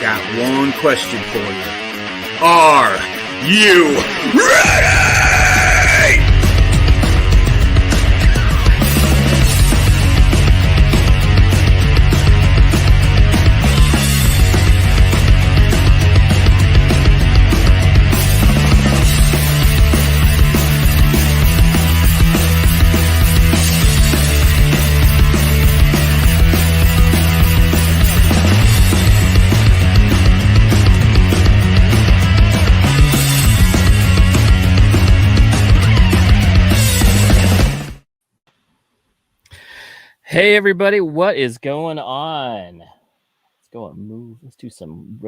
got one question for you. Are you ready? Hey everybody, what is going on? Let's go and move. Let's do some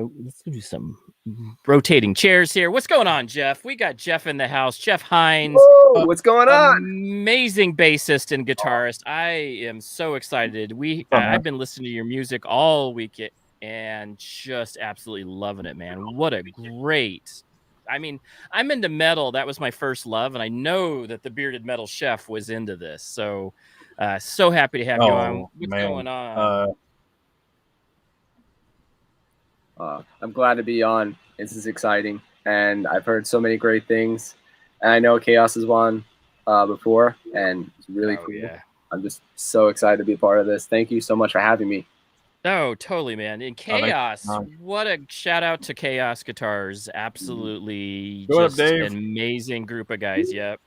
rotating chairs here. What's going on, Jeff? We got Jeff in the house. Jeff Hinze. Woo, what's going on? Amazing bassist and guitarist. I am so excited. I've been listening to your music all week and just absolutely loving it, man. What a great. I mean, I'm into metal. That was my first love, and I know that the Bearded Metal Chef was into this. So so happy to have you on. What's going on? I'm glad to be on. This is exciting, and I've heard so many great things. And I know Chaos has won before, and it's really cool. Yeah. I'm just so excited to be a part of this. Thank you so much for having me. Oh, totally, man. And Chaos, what a shout out to Chaos Guitars. Absolutely just an amazing group of guys. Yep.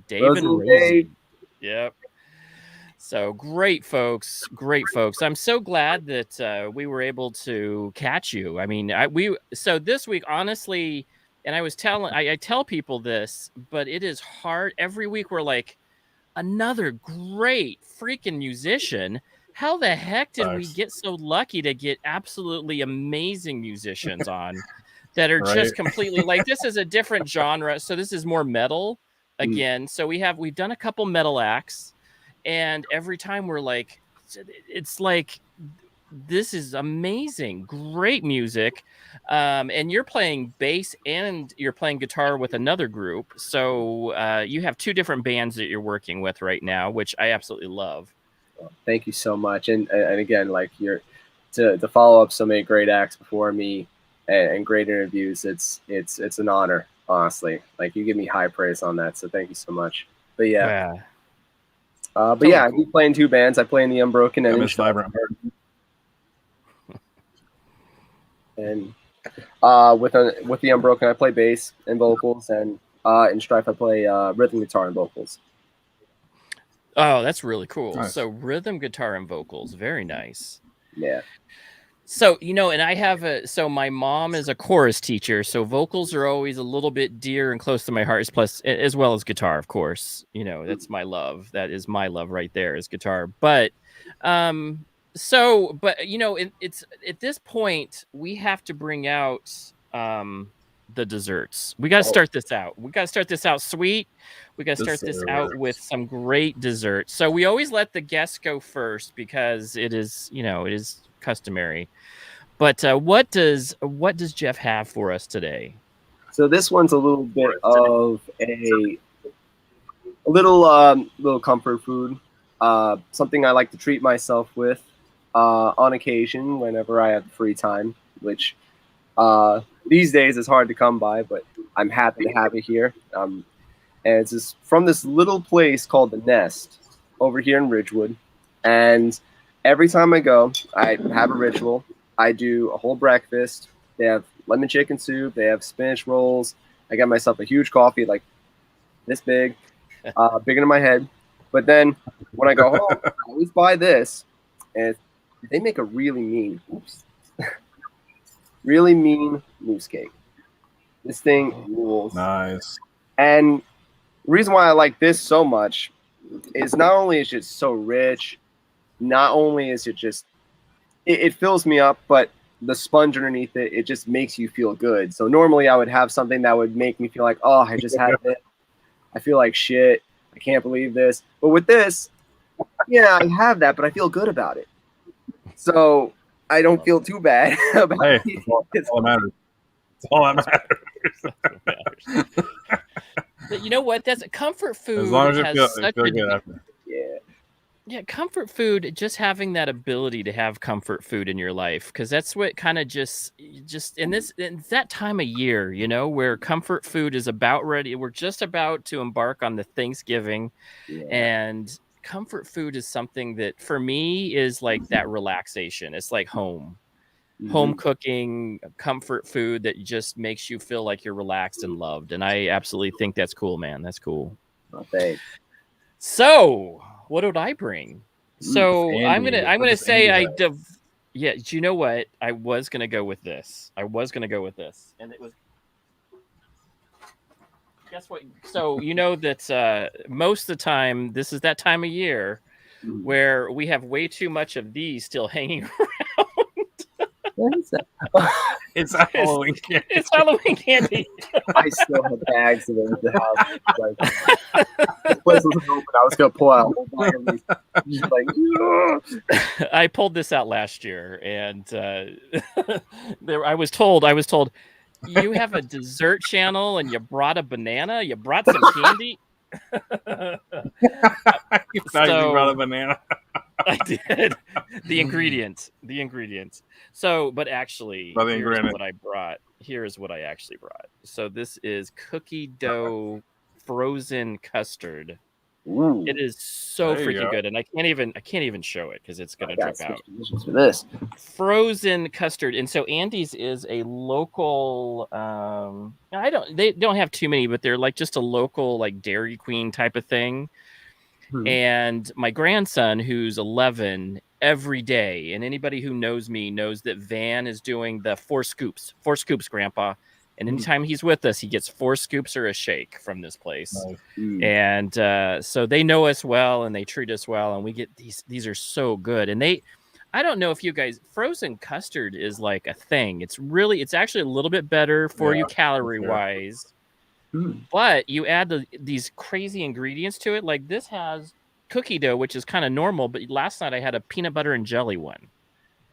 Dave and Rosie. Yep. So great folks. I'm so glad that we were able to catch you. I mean, so this week, honestly, and I tell people this, but it is hard. Every week we're like, another great freaking musician. How the heck did we get so lucky to get absolutely amazing musicians on that are just completely like, this is a different genre. So this is more metal again. So we've done a couple metal acts. And every time we're like, it's like, this is amazing, great music. And you're playing bass and you're playing guitar with another group. So you have two different bands that you're working with right now, which I absolutely love. Thank you so much. And again, like to follow up so many great acts before me and great interviews, it's an honor, honestly. Like you give me high praise on that. So thank you so much. But yeah. But yeah, I do play in two bands. I play in the Unbroken and Enstrife. And with the Unbroken, I play bass and vocals, and in Strife, I play rhythm guitar and vocals. Oh, that's really cool. Nice. So rhythm guitar and vocals, very nice. Yeah. So, and so my mom is a chorus teacher, so vocals are always a little bit dear and close to my heart, plus as well as guitar, of course. That's my love. That is my love right there is guitar. But it's at this point we have to bring out the desserts. We got to start this out. We got to start this out sweet. We got to start this out with some great desserts. So we always let the guests go first because it is customary. But what does Jeff have for us today? So this one's a little bit of a little comfort food, something I like to treat myself with on occasion whenever I have free time, which these days is hard to come by, but I'm happy to have it here. And it's just from this little place called The Nest over here in Ridgewood. And every time I go, I have a ritual. I do a whole breakfast. They have lemon chicken soup. They have spinach rolls. I got myself a huge coffee, like this big, bigger than my head. But then when I go home, I always buy this. And they make a really mean mousse cake. This thing rules. Nice. And the reason why I like this so much is not only is it so rich, not only is it just, it fills me up, but the sponge underneath it, it just makes you feel good. So normally I would have something that would make me feel like, oh, I just had it. I feel like shit. I can't believe this. But with this, yeah, I have that, but I feel good about it. So I don't feel too bad about it. That's all that matters. That's all that matters. But you know what? That's a comfort food. As long as you feel good after. Yeah. Yeah, comfort food, just having that ability to have comfort food in your life, because that's what kind of just in that time of year, you know, where comfort food is about ready. We're just about to embark on the Thanksgiving, Yeah. and comfort food is something that for me is like that relaxation. It's like home Mm-hmm. cooking, comfort food that just makes you feel like you're relaxed and loved. And I absolutely think that's cool, man. That's cool. Oh, thanks. So, what did I bring? So Andy. I'm What gonna does say Andy have? yeah. Do you know what? I was gonna go with this. And it was, guess what? So you know that most of the time, this is that time of year Mm. where we have way too much of these still hanging around. What is that? It's a Halloween candy. It's Halloween candy. I still have bags of them at the house. Like, this place wasn't open. I was gonna pull out a whole bag of these. Just like, yeah. I pulled this out last year, and I was told you have a dessert channel and you brought a banana, you brought some candy. You actually brought a So banana. I did the ingredients. So, but actually, By the here's ingredient. what I brought. Here's what I actually brought. So this is cookie dough frozen custard. Ooh, It is so There you freaking go. good, and I can't even show it because it's I gonna got trip out. positions for this. Frozen custard, and so Andy's is a local. They don't have too many, but they're like just a local like Dairy Queen type of thing. Hmm. And my grandson, who's 11, every day, and anybody who knows me knows that Van is doing the 4 scoops, Grandpa. And anytime he's with us, he gets 4 scoops or a shake from this place. Nice. And so they know us well and they treat us well, and we get these are so good. And I don't know if you guys, frozen custard is like a thing. It's actually a little bit better for you calorie wise. But you add these crazy ingredients to it. Like this has cookie dough, which is kind of normal. But last night I had a peanut butter and jelly one.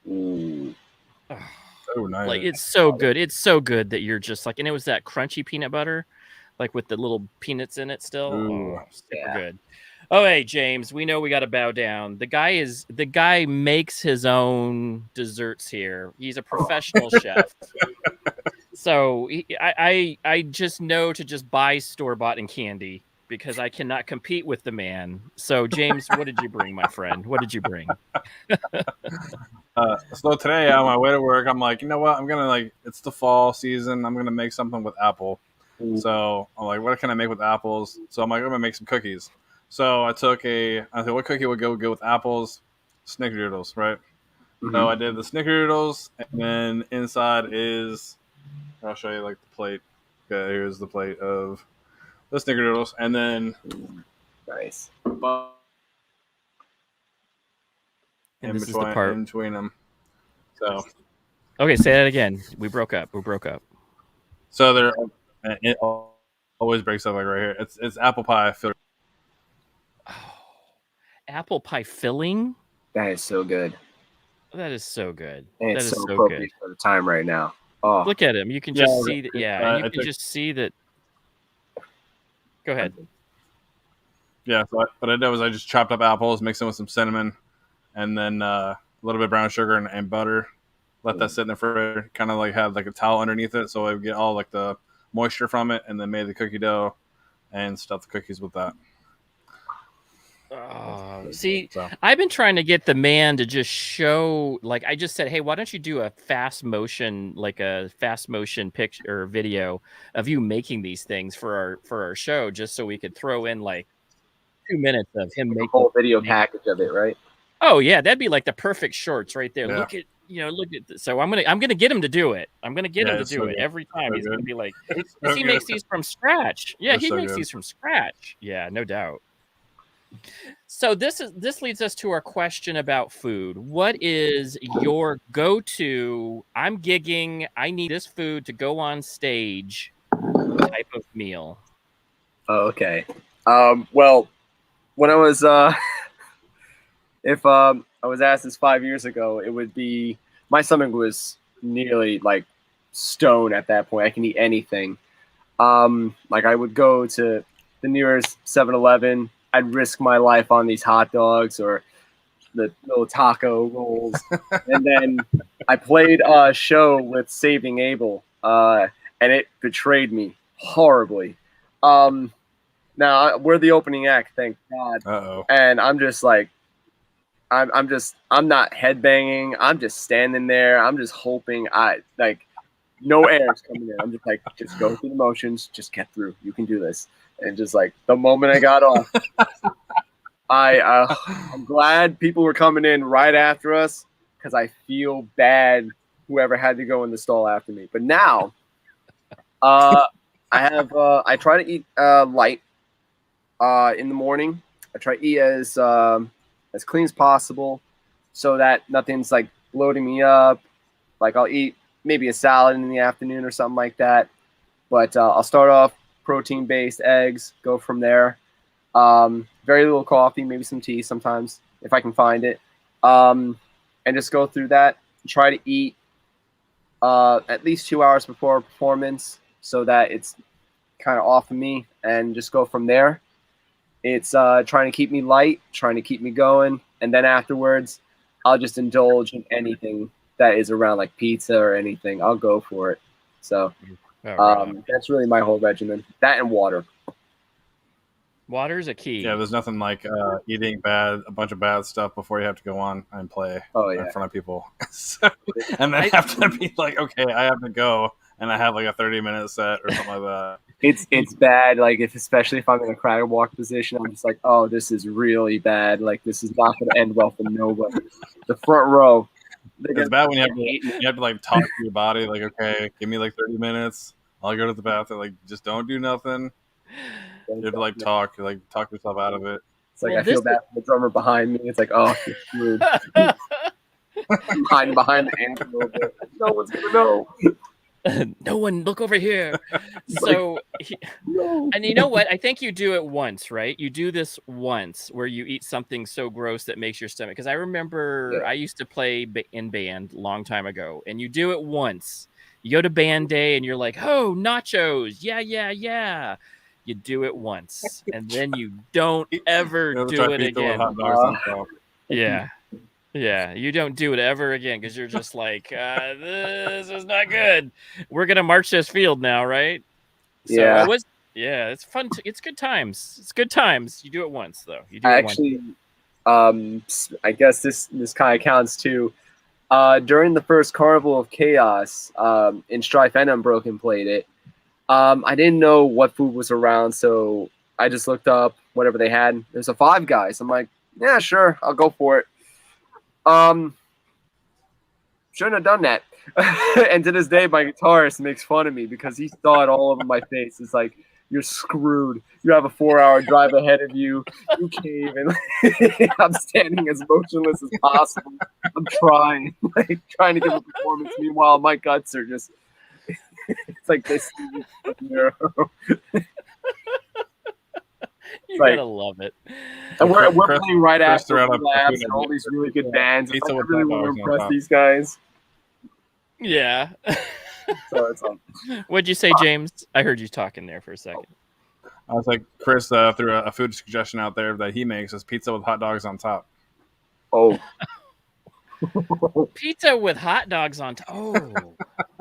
Ooh. Oh, nice. Like it's so good. It's so good that you're just like, and it was that crunchy peanut butter, like with the little peanuts in it still. Ooh. Oh, super good. Oh, hey, James, we know we got to bow down. The guy makes his own desserts here. He's a professional chef. So I just know to just buy store-bought and candy because I cannot compete with the man. So James, what did you bring, my friend? What did you bring? So today on my way to work, I'm like, you know what? I'm gonna it's the fall season. I'm gonna make something with apple. So I'm like, what can I make with apples? So I'm like, I'm gonna make some cookies. So I thought, what cookie would go good with apples? Snickerdoodles, right? Mm-hmm. So I did the snickerdoodles, and then inside is, I'll show you like the plate. Okay, here's the plate of the snickerdoodles, and then Nice. And this is the part in between them. So okay, say that again. We broke up. So there, it always breaks up like right here. It's apple pie filled. Oh, apple pie filling. That is so good. That is so good. And that it's is so so appropriate good for the time right now. Oh, look at him. You can just see that. Yeah, and you can just see that. Go ahead. Yeah, so what I did was I just chopped up apples, mixed them with some cinnamon, and then a little bit of brown sugar and butter. Let that sit in the refrigerator. Kind of like had like a towel underneath it, so I would get all like the moisture from it, and then made the cookie dough and stuffed the cookies with that. See, I've been trying to get the man to just show, like I just said, hey, why don't you do a fast motion picture or video of you making these things for our show, just so we could throw in like 2 minutes of him making a whole video package of it, right? Oh yeah, that'd be like the perfect shorts right there. Yeah. Look at this. So I'm gonna get him to do it. I'm gonna get him to do it every time. He's gonna be like, he makes these from scratch. Yeah, he makes these from scratch. Yeah, no doubt. So this leads us to our question about food. What is your go-to? I'm gigging. I need this food to go on stage. Type of meal. Oh, okay. Well, when I was if I was asked this 5 years ago, it would be, my stomach was nearly like stone at that point. I can eat anything. Like I would go to the nearest 7-Eleven, I'd risk my life on these hot dogs or the little taco rolls. And then I played a show with Saving Abel, and it betrayed me horribly. Now we're the opening act, thank God. Uh-oh. And I'm just like, I'm not headbanging. I'm just standing there. I'm just hoping no air is coming in. I'm just like, just go through the motions, just get through. You can do this. And just like the moment I got off, I'm glad people were coming in right after us because I feel bad whoever had to go in the stall after me. But now, I try to eat light in the morning. I try to eat as clean as possible so that nothing's like bloating me up. Like I'll eat maybe a salad in the afternoon or something like that. But I'll start off protein-based eggs, go from there. Very little coffee, maybe some tea sometimes if I can find it. And just go through that. Try to eat at least 2 hours before a performance so that it's kind of off of me and just go from there. It's trying to keep me light, trying to keep me going. And then afterwards, I'll just indulge in anything that is around, like pizza or anything. I'll go for it. So that's really my whole regimen. That and water. Water's a key. Yeah, there's nothing like eating a bunch of bad stuff before you have to go on and play in front of people. And then have to be like, okay, I have to go. And I have like a 30-minute set or something like that. It's bad, like especially if I'm in a crowd walk position, I'm just like, oh, this is really bad. Like this is not going to end well for nobody. The front row. It's bad when you have to like talk to your body, like, okay, give me like 30 minutes. I'll go to the bathroom. Like, just don't do nothing. You have to like talk yourself out of it. It's like I feel bad for the drummer behind me. It's like, oh, you're screwed. I'm hiding behind the amp a little bit. No one's gonna know. No one, look over here. So, and you know what? I think you do it once, right? You do this once where you eat something so gross that makes your stomach. Because I remember I used to play in band a long time ago, and you do it once. You go to band day, and you're like, "Oh, nachos! Yeah." You do it once, and then you don't ever do it again. Yeah, you don't do it ever again because you're just like, this is not good. We're gonna march this field now, right? So it's fun. It's good times. It's good times. You do it once though. You do it once. I guess this kind of counts too. During the first Carnival of Chaos, Enstrife and Unbroken played it. I didn't know what food was around, so I just looked up whatever they had. There's a Five Guys. I'm like, yeah, sure, I'll go for it. Shouldn't have done that. And to this day, my guitarist makes fun of me because he saw it all over my face. It's like, you're screwed. You have a 4-hour drive ahead of you. You cave, and I'm standing as motionless as possible. I'm trying to give a performance. Meanwhile, my guts are just. It's like this. You gotta love it. And we're playing right after Labs and all these really good bands. I really want to impress these guys. Yeah. So it's What'd you say, James? I heard you talking there for a second. I was like, Chris threw a food suggestion out there that he makes is pizza with hot dogs on top. Oh. Pizza with hot dogs on top. Oh.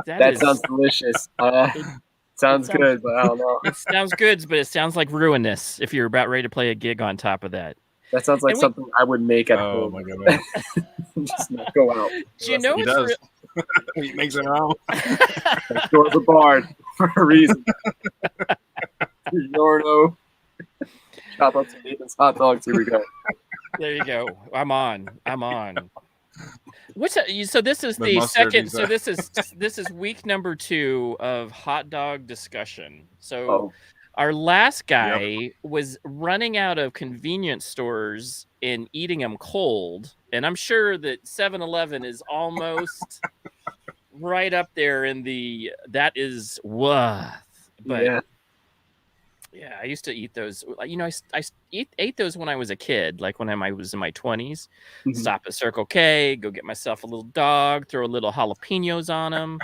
That sounds delicious. Sounds good, but I don't know. It sounds good, but it sounds like ruinous if you're about ready to play a gig on top of that. That sounds like something I would make at home. Oh my goodness. Just not go out. Do you know he does? He makes it home. That door's a barn for a reason. Giorno. Chop up some Nathan's hot dogs. Here we go. There you go. I'm on. So this is the second. So this is week number 2 of hot dog discussion. So our last guy was running out of convenience stores and eating them cold, and I'm sure that 7-Eleven is almost right up there in the that is what. But yeah, I used to eat those. You know, I ate those when I was a kid, like when I was in my 20s. Stop at Circle K, go get myself a little dog, throw a little jalapenos on them.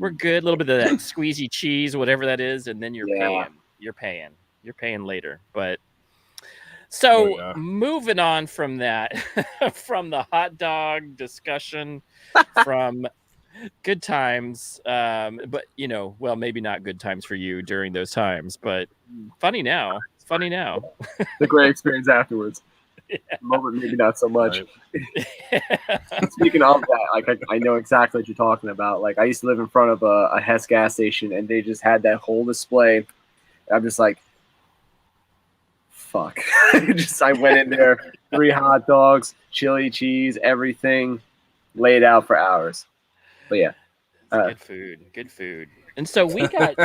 We're good. A little bit of that squeezy cheese, whatever that is, and then you're paying. You're paying later. But So moving on from that, from the hot dog discussion, from good times, but well, maybe not good times for you during those times, but funny now. It's funny now. The great experience afterwards. Yeah. The moment, maybe not so much. Right. Speaking of that, like I know exactly what you're talking about. Like I used to live in front of a Hess gas station, and they just had that whole display. I'm just like, fuck. I went in there, 3 hot dogs, chili cheese, everything, laid out for hours. But yeah, good food. And so we got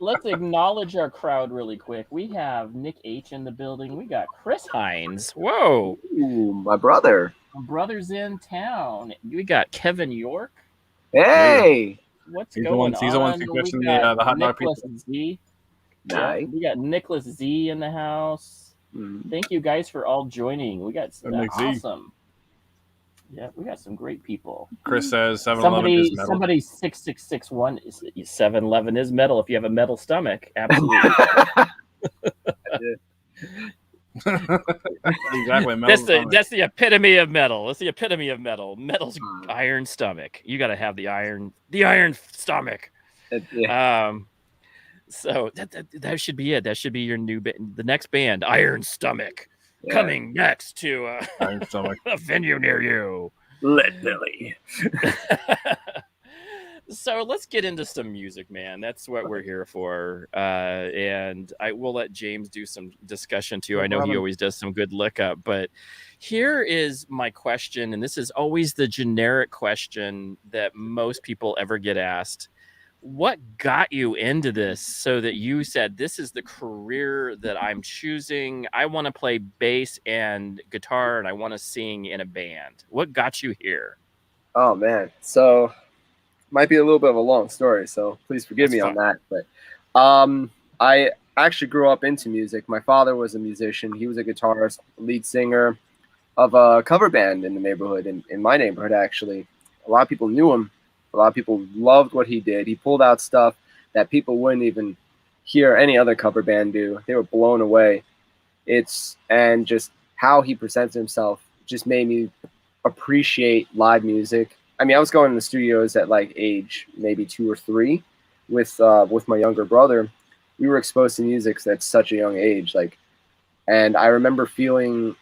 let's acknowledge our crowd really quick. We have Nick H in the building. We got Chris Hinz. Whoa, ooh, my brother. My brother's in town. We got Kevin York. Hey, what's going on? He's the one suggesting the hot dog pizza. Z. Nice. We got Nicholas Z in the house. Thank you guys for all joining. We got awesome. Yeah, we got some great people. Chris says 7-Eleven is metal. Somebody 6661 is 7-Eleven is metal if you have a metal stomach. Absolutely. Exactly. That's the epitome of metal. That's the epitome of metal. Metal's iron stomach. You got to have the iron stomach. So that should be it. That should be your new the next band, Iron Stomach. Yeah. Coming next to a venue near you. Lead Belly. So let's get into some music, man. That's what we're here for. And I will let James do some discussion too. I know he always does some good look up, but here is my question. And this is always the generic question that most people ever get asked. What got you into this so that you said, this is the career that I'm choosing? I want to play bass and guitar and I want to sing in a band. What got you here? Oh, man. So might be a little bit of a long story, so please forgive me on that. But I actually grew up into music. My father was a musician. He was a guitarist, lead singer of a cover band in the neighborhood, in my neighborhood, actually. A lot of people knew him. A lot of people loved what he did. He pulled out stuff that people wouldn't even hear any other cover band do. They were blown away. And just how he presents himself just made me appreciate live music. I mean, I was going to the studios at like age maybe 2 or 3 with my younger brother. We were exposed to music at such a young age, and I remember feeling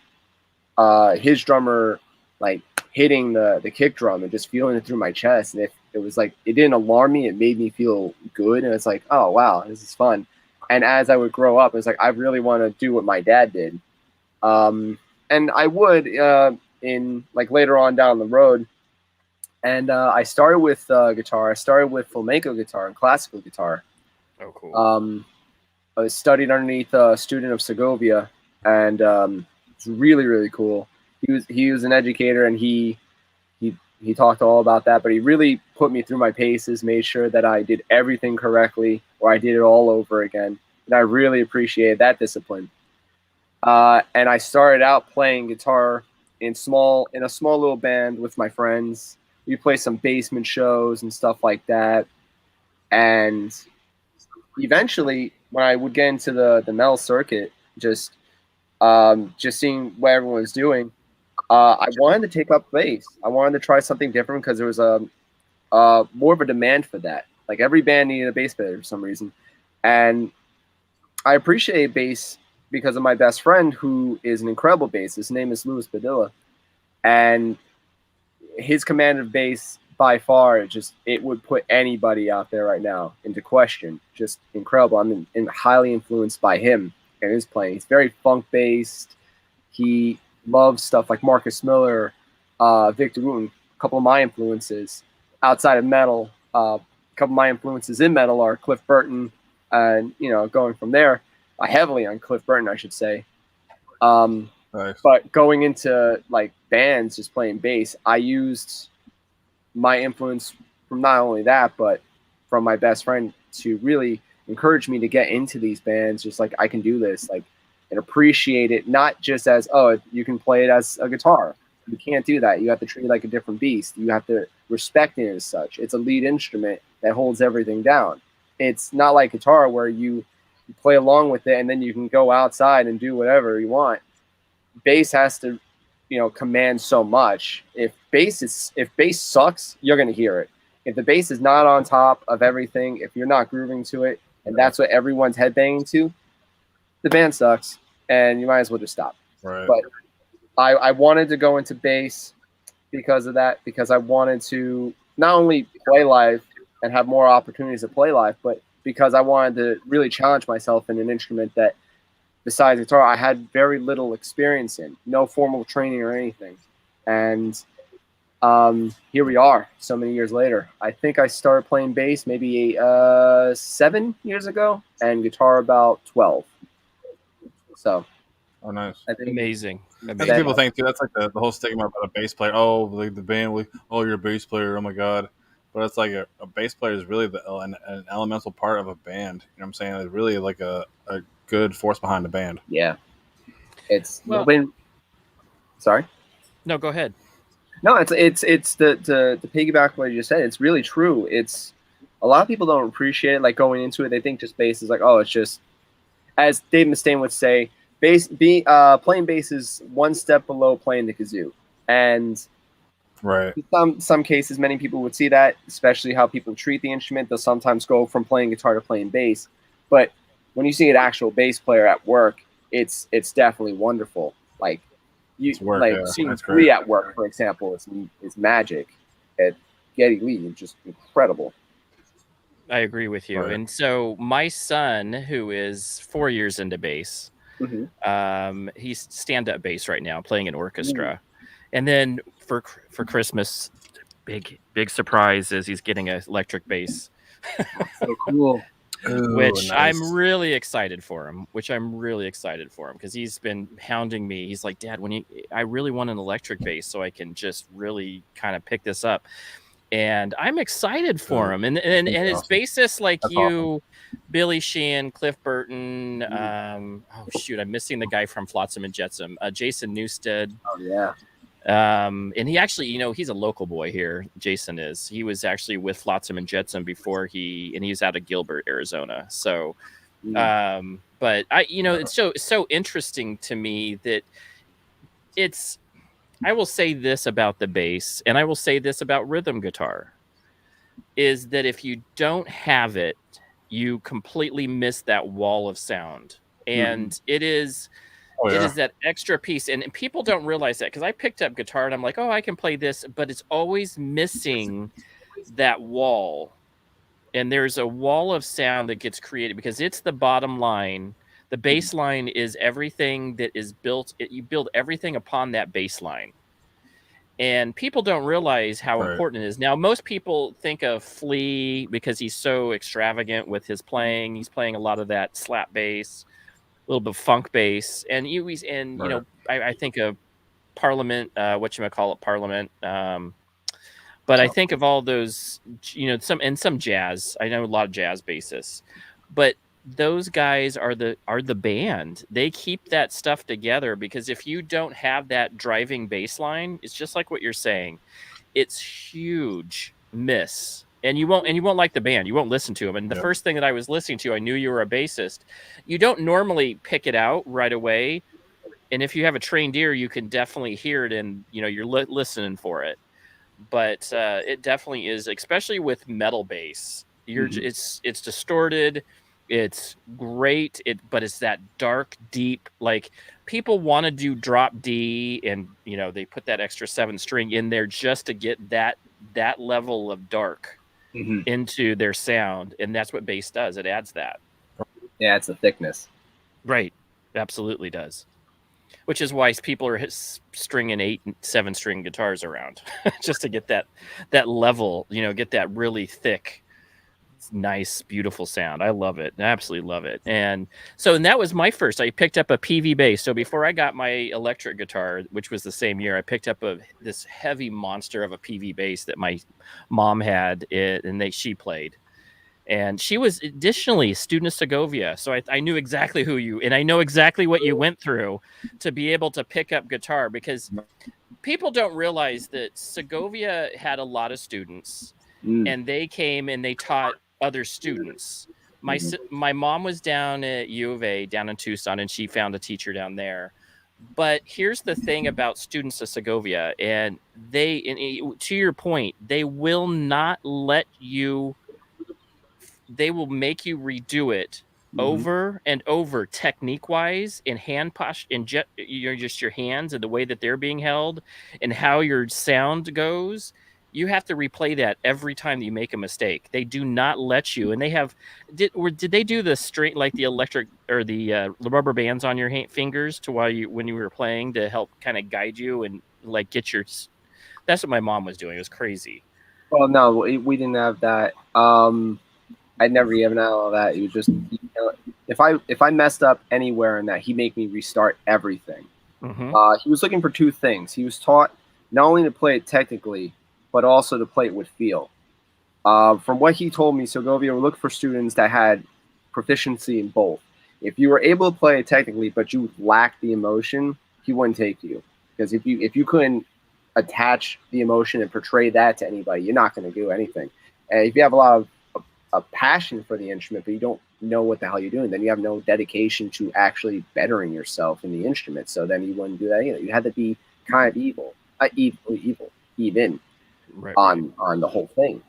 his drummer like hitting the kick drum and just feeling it through my chest. And it was like, it didn't alarm me. It made me feel good. And it's like, oh, wow, this is fun. And as I would grow up, it was like, I really want to do what my dad did. And I would in like later on down the road. And I started with guitar. I started with flamenco guitar and classical guitar. Oh, cool. I studied underneath a student of Segovia, and it's really, really cool. He was an educator, and he talked all about that, but he really put me through my paces, made sure that I did everything correctly, or I did it all over again. And I really appreciated that discipline. And I started out playing guitar in a small little band with my friends. We play some basement shows and stuff like that. And eventually, when I would get into the metal circuit, just seeing what everyone was doing, I wanted to take up bass. I wanted to try something different because there was more of a demand for that. Like every band needed a bass player for some reason. And I appreciate bass because of my best friend, who is an incredible bassist. His name is Luis Padilla. And his command of bass, by far, it would put anybody out there right now into question. Just incredible. I'm highly influenced by him and his playing. He's very funk-based. He loves stuff like Marcus Miller, Victor Wooten. A couple of my influences outside of metal. A couple of my influences in metal are Cliff Burton, and going from there, heavily on Cliff Burton, I should say. Nice. But going into like bands, just playing bass, I used my influence from not only that, but from my best friend to really encourage me to get into these bands. Just like, I can do this, and appreciate it, not just as, oh, you can play it as a guitar. You can't do that. You have to treat it like a different beast. You have to respect it as such. It's a lead instrument that holds everything down. It's not like guitar where you play along with it and then you can go outside and do whatever you want. bass has to, command so much. If bass sucks, you're gonna hear it. If the bass is not on top of everything, if you're not grooving to it, and that's what everyone's headbanging to, the band sucks, and you might as well just stop. Right. But I wanted to go into bass because of that, because I wanted to not only play live and have more opportunities to play live, but because I wanted to really challenge myself in an instrument that, besides guitar, I had very little experience in, no formal training or anything. And here we are so many years later. I think I started playing bass maybe 7 years ago, and guitar about 12. So, nice. I think Amazing. I think people think too, that's like the whole stigma about a bass player. Oh, like the band, you're a bass player. Oh my god. But it's like a bass player is really an elemental part of a band. You know what I'm saying? It's really like a good force behind the band. Yeah. Sorry? No, go ahead. No, it's the piggyback what you just said. It's really true. It's a lot of people don't appreciate it. Like going into it, they think just bass is like, oh, it's just, as Dave Mustaine would say, playing bass is one step below playing the kazoo. And right, in some cases, many people would see that, especially how people treat the instrument. They'll sometimes go from playing guitar to playing bass. But when you see an actual bass player at work, it's definitely wonderful. Like seeing Free at work, for example, is magic. At Geddy Lee, it's just incredible. I agree with you. Right. And so my son, who is 4 years into bass, he's stand-up bass right now, playing an orchestra. And then for Christmas, big surprise is he's getting an electric bass. So cool. Which nice. I'm really excited for him. Because he's been hounding me. He's like, Dad, I really want an electric bass so I can just really kind of pick this up. And I'm excited for him. And his awesome. Bassists like That's you, awesome. Billy Sheehan, Cliff Burton. I'm missing the guy from Flotsam and Jetsam, Jason Newsted. Oh yeah. And he actually, he's a local boy here. Jason is. He was actually with Flotsam and Jetsam before he's out of Gilbert, Arizona. So, but it's so interesting to me that I will say this about the bass, and I will say this about rhythm guitar, is that if you don't have it, you completely miss that wall of sound. And it is that extra piece. And people don't realize that, because I picked up guitar and I'm like, oh, I can play this, but it's always missing that wall. And there's a wall of sound that gets created because it's the bottom line. The bass line is everything that is built. You build everything upon that bass line. And people don't realize how important it is. Now, most people think of Flea because he's so extravagant with his playing. He's playing a lot of that slap bass, a little bit of funk bass. And I think of Parliament, Parliament. But I think of all those, some jazz. I know a lot of jazz bassists. But those guys are the band. They keep that stuff together, because if you don't have that driving bass line, it's just like what you're saying. It's huge miss. And you won't like the band. You won't listen to them. And the first thing that I was listening to, I knew you were a bassist. You don't normally pick it out right away. And if you have a trained ear, you can definitely hear it, and you're listening for it. But it definitely is, especially with metal bass. It's distorted. It's great, but it's that dark, deep, like people want to do drop D, and they put that extra 7 string in there just to get that level of dark into their sound, and that's what bass does. It adds that. Yeah, it's the thickness. Right, absolutely does. Which is why people are stringing 8 and 7 string guitars around just to get that level, get that really thick, nice, beautiful sound. I love it. I absolutely love it. And that was my first. I picked up a PV bass. So before I got my electric guitar, which was the same year, I picked up this heavy monster of a PV bass that my mom had, and she played. And she was additionally a student of Segovia. So I knew exactly and I know exactly what you went through to be able to pick up guitar, because people don't realize that Segovia had a lot of students, and they came and they taught other students. My mom was down at U of A down in Tucson, and she found a teacher down there. But here's the thing about students of Segovia, and to your point, they will not let you. They will make you redo it over and over, technique wise, in hand posture, in just your hands and the way that they're being held, and how your sound goes. You have to replay that every time that you make a mistake. They do not let you, and they have. Did they do the string, like the electric or the rubber bands on your fingers to when you were playing to help kind of guide you and like get your? That's what my mom was doing. It was crazy. Well, no, we didn't have that. I never even had all that. It was just, if I messed up anywhere in that, he'd make me restart everything. He was looking for two things. He was taught not only to play it technically, but also to play it with feel. From what he told me, Segovia would look for students that had proficiency in both. If you were able to play it technically, but you lacked the emotion, he wouldn't take you. Because if you couldn't attach the emotion and portray that to anybody, you're not going to do anything. And if you have a lot of passion for the instrument, but you don't know what the hell you're doing, then you have no dedication to actually bettering yourself in the instrument. So then you wouldn't do that either. You had to be kind of even right. on the whole thing.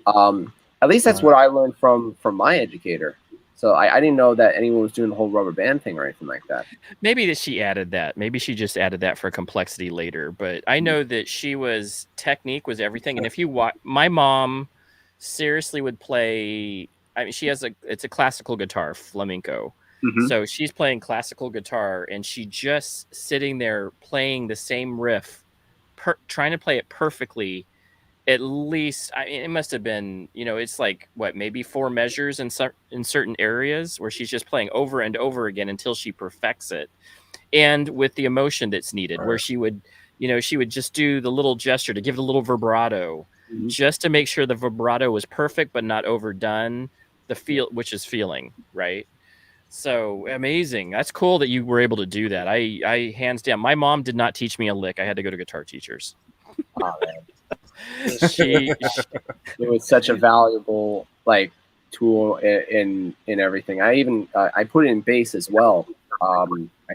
At least that's what I learned from my educator. So I didn't know that anyone was doing the whole rubber band thing or anything like that. Maybe that she added that. Maybe she just added that for complexity later. But I know that technique was everything. And if you watch, my mom seriously would play. I mean, it's a classical guitar, flamenco. So she's playing classical guitar, and she just sitting there playing the same riff, trying to play it perfectly. At least it must have been, it's like maybe 4 measures in certain areas where she's just playing over and over again until she perfects it, and with the emotion that's needed, where she would just do the little gesture to give it a little vibrato, just to make sure the vibrato was perfect but not overdone. The feel, which is feeling, right? So amazing. That's cool that you were able to do that. I hands down, my mom did not teach me a lick. I had to go to guitar teachers. Oh, man. It was such a valuable tool in everything. I even I put it in bass as well. I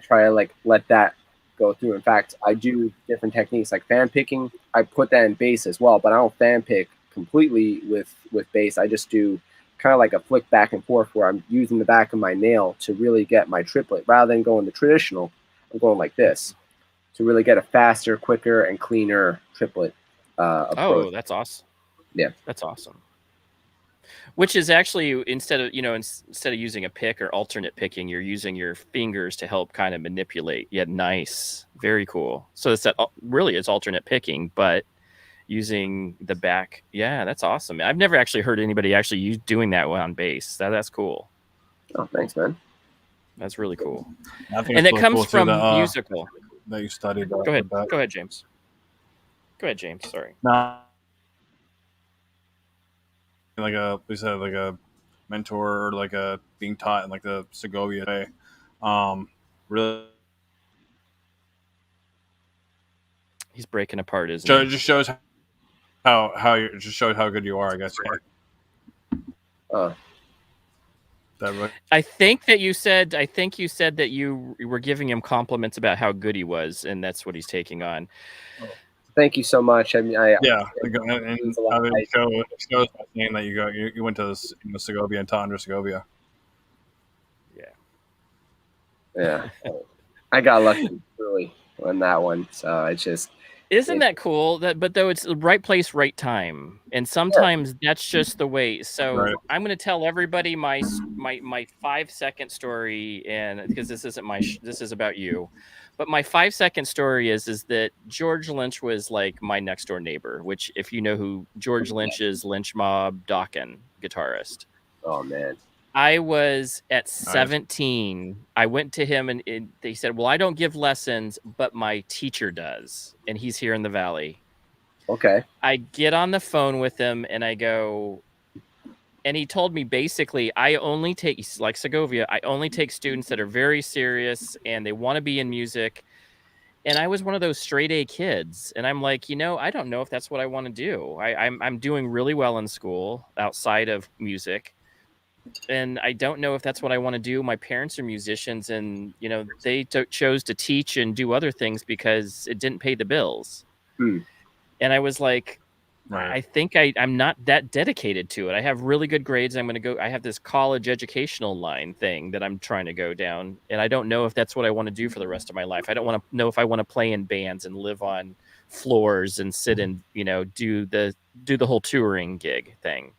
try to let that go through. In fact, I do different techniques like fan picking. I put that in bass as well, but I don't fan pick completely with bass. I just do kind of like a flick back and forth where I'm using the back of my nail to really get my triplet. Rather than going the traditional, I'm going like this to really get a faster, quicker, and cleaner triplet. Oh, that's awesome. Yeah, that's awesome. Which is actually, instead of using a pick or alternate picking, you're using your fingers to help kind of manipulate. Yeah, nice, very cool. So it's alternate picking, but using the back. Yeah, that's awesome. I've never actually heard anybody actually doing that on bass. That's cool. Oh, thanks, man. That's really cool. And it comes from musical that you studied. Go ahead, James. Go ahead, James. Sorry. No. Like a mentor, or like a being taught in like the Segovia day. Really, he's breaking apart, isn't he? It just shows how good you are, I guess. I think you said that you were giving him compliments about how good he was, and that's what he's taking on. Thank you so much. I mean, and it shows by saying that you went to Segovia and taught under Segovia. Yeah. I got lucky really on that one. So it's just. Isn't that cool? But though it's the right place, right time, and sometimes that's just the way. So I'm going to tell everybody my 5-second story, and because this is about you. But my 5-second story is that George Lynch was like my next door neighbor, which if you know who George Lynch is, Lynch Mob Dokken, guitarist. Oh, man. I was at 17. I went to him and they said, well, I don't give lessons, but my teacher does. And he's here in the Valley. Okay. I get on the phone with him and I go, and he told me basically, I only take, like Segovia, I only take students that are very serious and they want to be in music. And I was one of those straight A kids. And I'm like, I don't know if that's what I want to do. I'm doing really well in school outside of music. and I don't know if that's what I want to do. My parents are musicians, and you know, they chose to teach and do other things because it didn't pay the bills. And I was like, I think I'm not that dedicated to it. I have really good grades. I have this college educational line thing that I'm trying to go down. And I don't know if that's what I want to do for the rest of my life. I don't want to know if I want to play in bands and live on floors and sit and, you know, do the whole touring gig thing.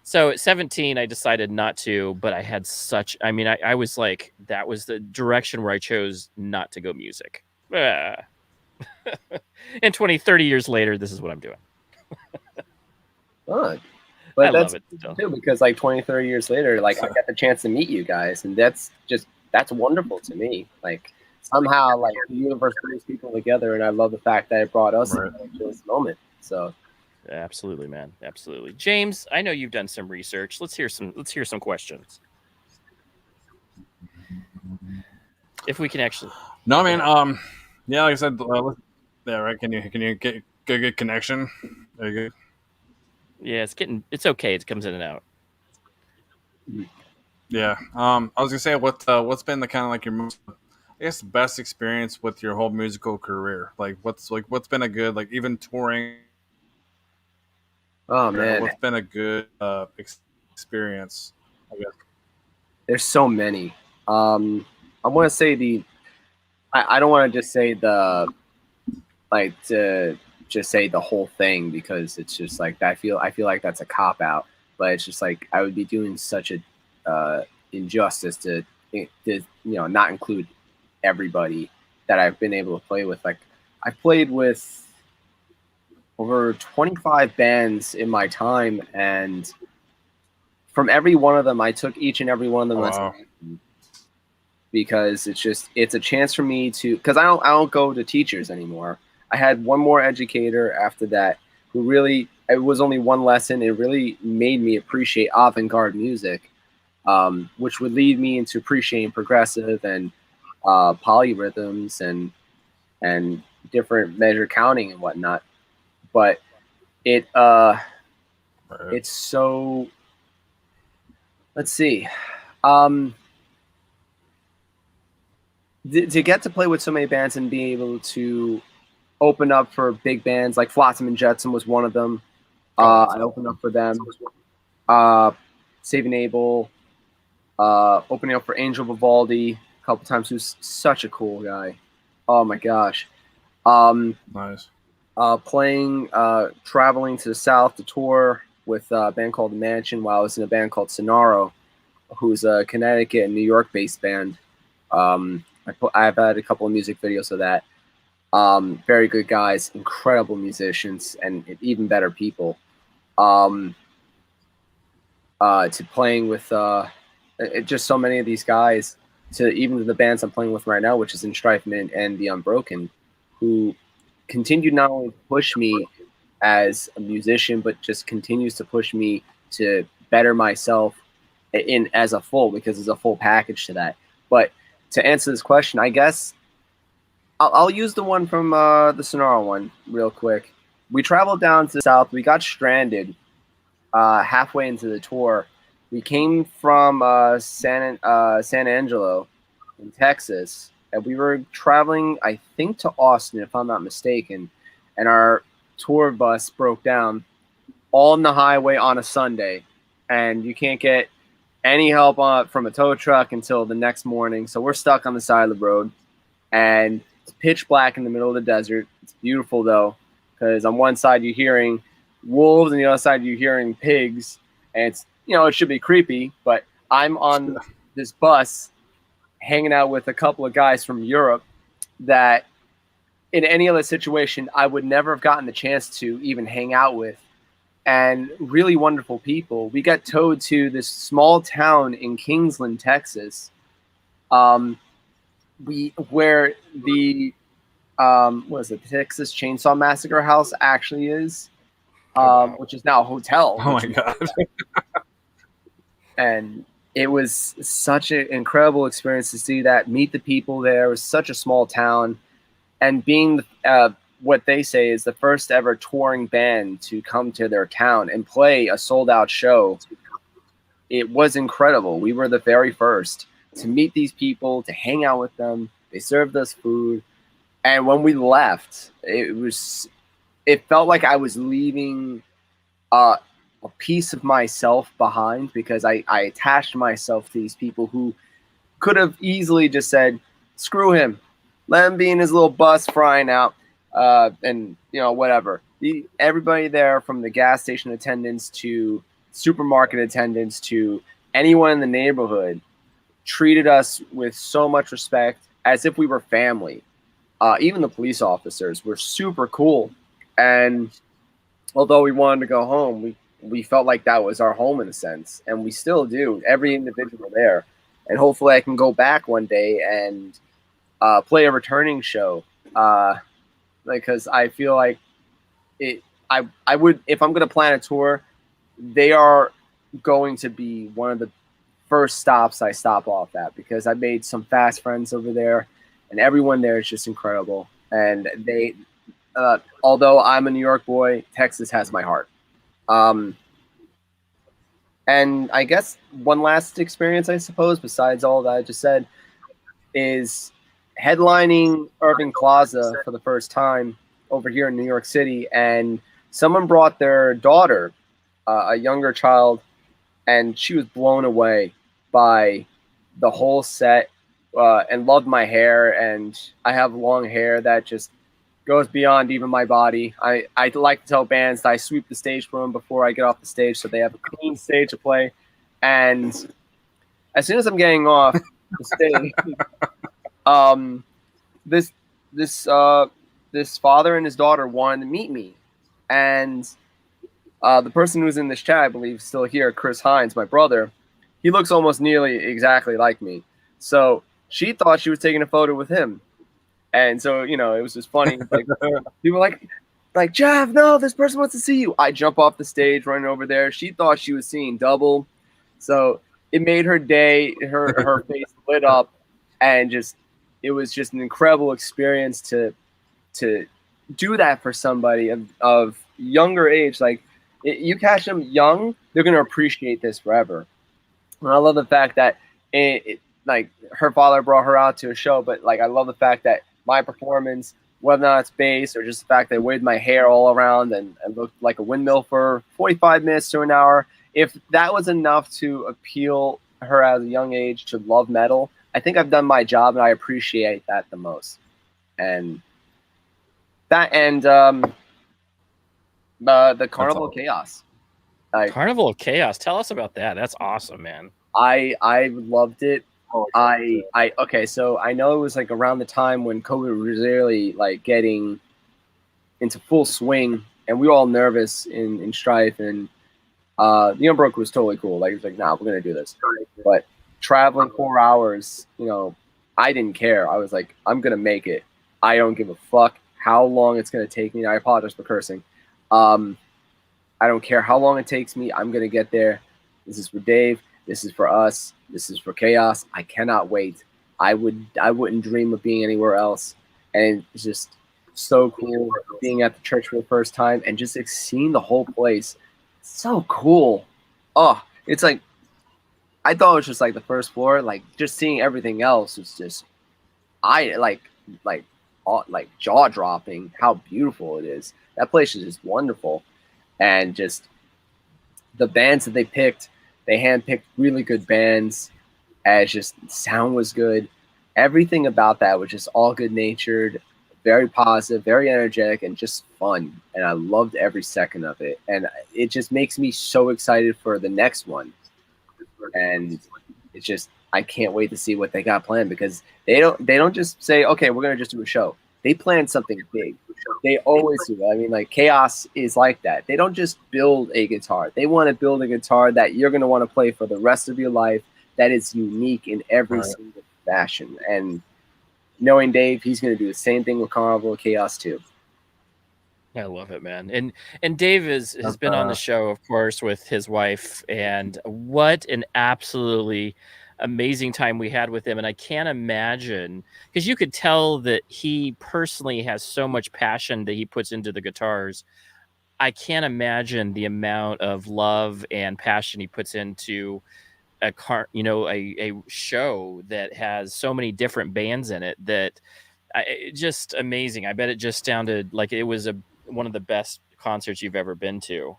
So at 17, I decided not to, but I had I was like, that was the direction where I chose not to go music. And 20, 30 years later, this is what I'm doing. But I that's love it still. too, because like 20, 30 years later, like I got the chance to meet you guys, and that's wonderful to me. Like somehow, like the universe brings people together, and I love the fact that it brought us to this moment. So, absolutely, man, absolutely. James, I know you've done some research. Let's hear some questions. If we can actually. No, I mean, yeah, like I said, yeah, right. Can you get good connection? Are you good? Yeah, it's okay. It comes in and out. Yeah. I was gonna say what's been the kind of like your most, I guess, best experience with your whole musical career? Like what's been a good, like, even touring? Oh man, what's been a good experience? I guess there's so many. I want to say I don't want to just say just say the whole thing, because it's just like I feel like that's a cop out. But it's just like I would be doing such a injustice to not include everybody that I've been able to play with. Like I've played with over 25 bands in my time, and from every one of them, I took each and every one of them. Wow. Because it's a chance for me to, because I don't go to teachers anymore. I had one more educator after that who really, it was only one lesson. It really made me appreciate avant-garde music, which would lead me into appreciating progressive and polyrhythms and different measure counting and whatnot. But it's so, let's see. To get to play with so many bands and be able to open up for big bands like Flotsam and Jetsam was one of them. I opened up for them. Saving Abel, opening up for Angel Vivaldi a couple times, who's such a cool guy. Oh my gosh. Nice. Playing, traveling to the South to tour with a band called The Mansion while I was in a band called Sonaro, who's a Connecticut and New York-based band. I've had a couple of music videos of that. Very good guys, incredible musicians, and even better people. To playing with just so many of these guys, to even the bands I'm playing with right now, which is Enstrife and the Unbroken, who continue not only to push me as a musician, but just continues to push me to better myself as a full, because there's a full package to that. But to answer this question, I guess I'll use the one from the Sonora one real quick. We traveled down to the South. We got stranded halfway into the tour. We came from San Angelo in Texas, and we were traveling, I think, to Austin, if I'm not mistaken. And our tour bus broke down all on the highway on a Sunday, and you can't get any help from a tow truck until the next morning. So we're stuck on the side of the road, and it's pitch black in the middle of the desert. It's beautiful though, because on one side you're hearing wolves, and the other side you're hearing pigs, and it's, it should be creepy, but I'm on this bus hanging out with a couple of guys from Europe that in any other situation I would never have gotten the chance to even hang out with. And really wonderful people. We got towed to this small town in Kingsland, Texas, where the the Texas Chainsaw Massacre house actually is, which is now a hotel. Oh my god! And it was such an incredible experience to see that, meet the people there. It was such a small town, and being what they say is the first ever touring band to come to their town and play a sold-out show it was incredible. We were the very first to meet these people, to hang out with them. They served us food. And when we left, it felt like I was leaving a piece of myself behind, because I attached myself to these people who could have easily just said, screw him, let him be in his little bus frying out, and whatever. Everybody there, from the gas station attendants to supermarket attendants to anyone in the neighborhood, treated us with so much respect, as if we were family. Even the police officers were super cool. And although we wanted to go home, we felt like that was our home in a sense. And we still do, every individual there. And hopefully I can go back one day and play a returning show. Because I feel like I would, if I'm going to plan a tour, they are going to be one of the first stops I stop off at, because I made some fast friends over there, and everyone there is just incredible. And they, although I'm a New York boy, Texas has my heart. And I guess one last experience, I suppose, besides all that I just said, is headlining Irving Plaza for the first time over here in New York City. And someone brought their daughter, a younger child, and she was blown away by the whole set, and loved my hair. And I have long hair that just goes beyond even my body. I like to tell bands that I sweep the stage for them before I get off the stage, so they have a clean stage to play. And as soon as I'm getting off the stage, this father and his daughter wanted to meet me. And the person who's in this chat, I believe, is still here, Chris Hinz, my brother, he looks almost nearly exactly like me. So she thought she was taking a photo with him. And so, it was just funny. Like, people were like, Jeff, no, this person wants to see you. I jump off the stage, running over there. She thought she was seeing double. So it made her day, her face lit up. And it was just an incredible experience to do that for somebody of younger age. Like, you catch them young, they're going to appreciate this forever. And I love the fact that like, her father brought her out to a show, but like, I love the fact that my performance, whether or not it's bass or just the fact that I waved my hair all around and looked like a windmill for 45 minutes to an hour, if that was enough to appeal her at a young age to love metal, I think I've done my job, and I appreciate that the most. And that, and the Carnival of Chaos. Carnival of Chaos. Tell us about that. That's awesome, man. I loved it. Okay, so I know it was like around the time when COVID was really like getting into full swing, and we were all nervous in Strife, and the Unbroken was totally cool. Like, it was like, nah, we're gonna do this. But traveling 4 hours, I didn't care. I was like, I'm gonna make it. I don't give a fuck how long it's gonna take me. I apologize for cursing. I don't care how long it takes me. I'm gonna get there. This is for Dave. This is for us. This is for Chaos. I cannot wait. I wouldn't dream of being anywhere else. And it's just so cool being at the church for the first time and just like seeing the whole place. It's so cool. Oh, it's like, I thought it was just like the first floor. Like, just seeing everything else was just, jaw dropping how beautiful it is. That place is just wonderful. And just the bands that they picked, they handpicked really good bands. As just sound was good. Everything about that was just all good natured, very positive, very energetic, and just fun. And I loved every second of it. And it just makes me so excited for the next one. And it's just, I can't wait to see what they got planned, because they don't just say, okay, we're gonna just do a show. They plan something big. They always do. I mean, like, Chaos is like that. They don't just build a guitar. They want to build a guitar that you're going to want to play for the rest of your life, that is unique in every single fashion. And knowing Dave, he's going to do the same thing with Carnival of Chaos too. I love it, man. And Dave has been on the show, of course, with his wife, and what an absolutely amazing time we had with him. And I can't imagine, because you could tell that he personally has so much passion that he puts into the guitars. I can't imagine the amount of love and passion he puts into a show that has so many different bands in it that just amazing. I bet it just sounded like it was one of the best concerts you've ever been to.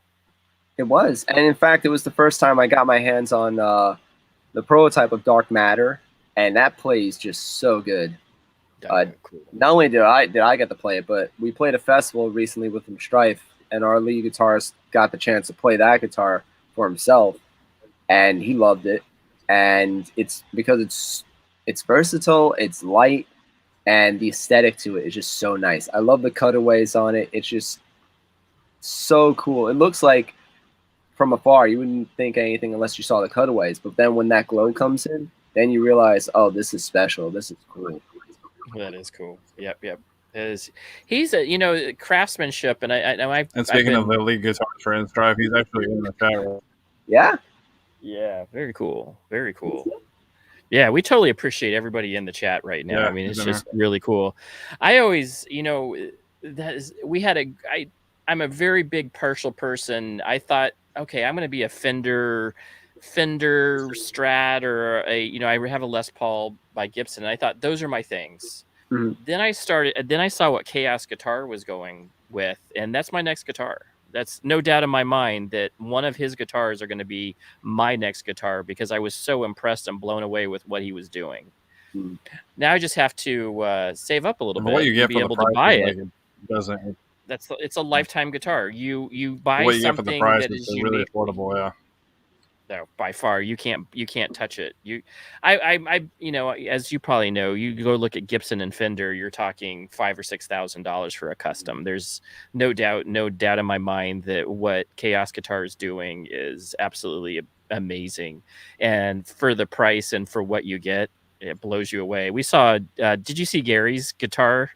It was, and in fact, it was the first time I got my hands on the prototype of Dark Matter, and that plays just so good. Cool. Not only did I get to play it, but we played a festival recently with Enstrife, and our lead guitarist got the chance to play that guitar for himself, and he loved it. And it's because it's versatile, it's light, and the aesthetic to it is just so nice. I love the cutaways on it. It's just so cool. It looks like from afar you wouldn't think anything unless you saw the cutaways, but then when that glow comes in, then you realize, oh, this is special. This is cool. That is cool. Yep. He's a craftsmanship, and I know I've. And speaking of the lead guitarist for Enstrife, he's actually in the chat. Yeah, very cool. Very cool. Yeah, we totally appreciate everybody in the chat right now. Yeah, I mean, it's just really cool. I always, I'm a very big partial person. I thought, okay, I'm going to be a Fender Strat, or I have a Les Paul by Gibson. And I thought those are my things. Mm-hmm. Then I saw what Chaos Guitar was going with, and that's my next guitar. That's no doubt in my mind that one of his guitars are going to be my next guitar, because I was so impressed and blown away with what he was doing. Mm-hmm. Now I just have to save up a little bit what you get to be for able the to buy it. Like, it doesn't. It's a lifetime guitar. You buy what you something get for the price that is really unique. Affordable, yeah. No, by far you can't touch it. I as you probably know, you go look at Gibson and Fender, you're talking $5,000 or $6,000 for a custom. There's no doubt in my mind that what Chaos Guitar is doing is absolutely amazing, and for the price and for what you get, it blows you away. We saw. Did you see Gary's guitar?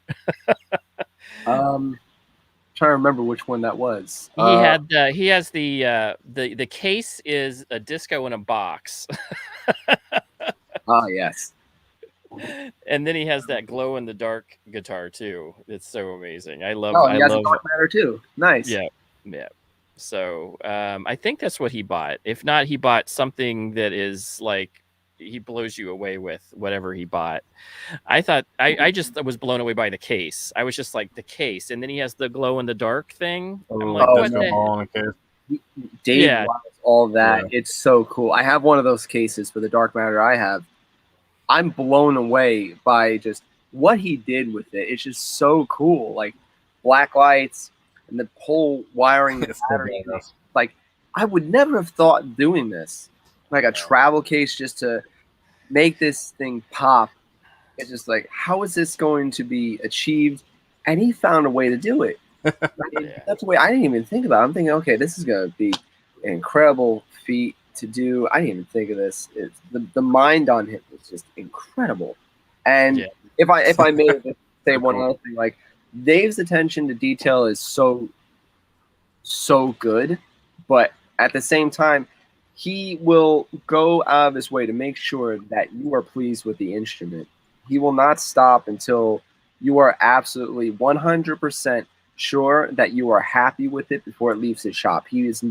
Trying to remember which one that was. He has the case is a disco in a box. Yes. And then he has that glow in the dark guitar too. It's so amazing. I love. Oh, he has a Dark Matter too. Nice. Yeah. So I think that's what he bought. If not, he bought something that is like, he blows you away with whatever he bought. I thought I just was blown away by the case. I was just like, the case, and then he has the glow in the dark thing. I'm like, what the Dave loves all that. Yeah. It's so cool. I have one of those cases for the Dark Matter I have. I'm blown away by just what he did with it. It's just so cool. Like black lights and the whole wiring. Like, I would never have thought doing this. Like a travel case just to make this thing pop. It's just like, how is this going to be achieved? And he found a way to do it. That's the way I didn't even think about it. I'm thinking, okay, this is going to be an incredible feat to do. I didn't even think of this. It's the mind on him was just incredible. And if I may say one other thing, like Dave's attention to detail is so good, but at the same time, he will go out of his way to make sure that you are pleased with the instrument. He will not stop until you are absolutely 100% sure that you are happy with it before it leaves his shop. He is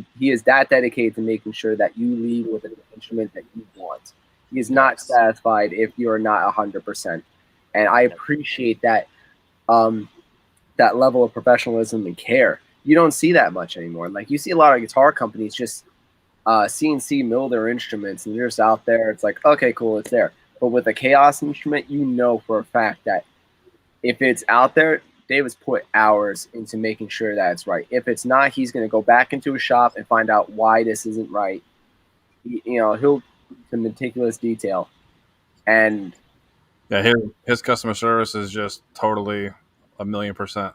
that dedicated to making sure that you leave with an instrument that you want. He is not satisfied if you are not 100%. And I appreciate that that level of professionalism and care. You don't see that much anymore. Like, you see a lot of guitar companies just CNC mill their instruments, and they're just out there. It's like, okay, cool, it's there. But with a Chaos instrument, you know for a fact that if it's out there, David's put hours into making sure that it's right. If it's not, he's going to go back into a shop and find out why this isn't right. He'll to meticulous detail. And yeah, his customer service is just totally 1,000,000%.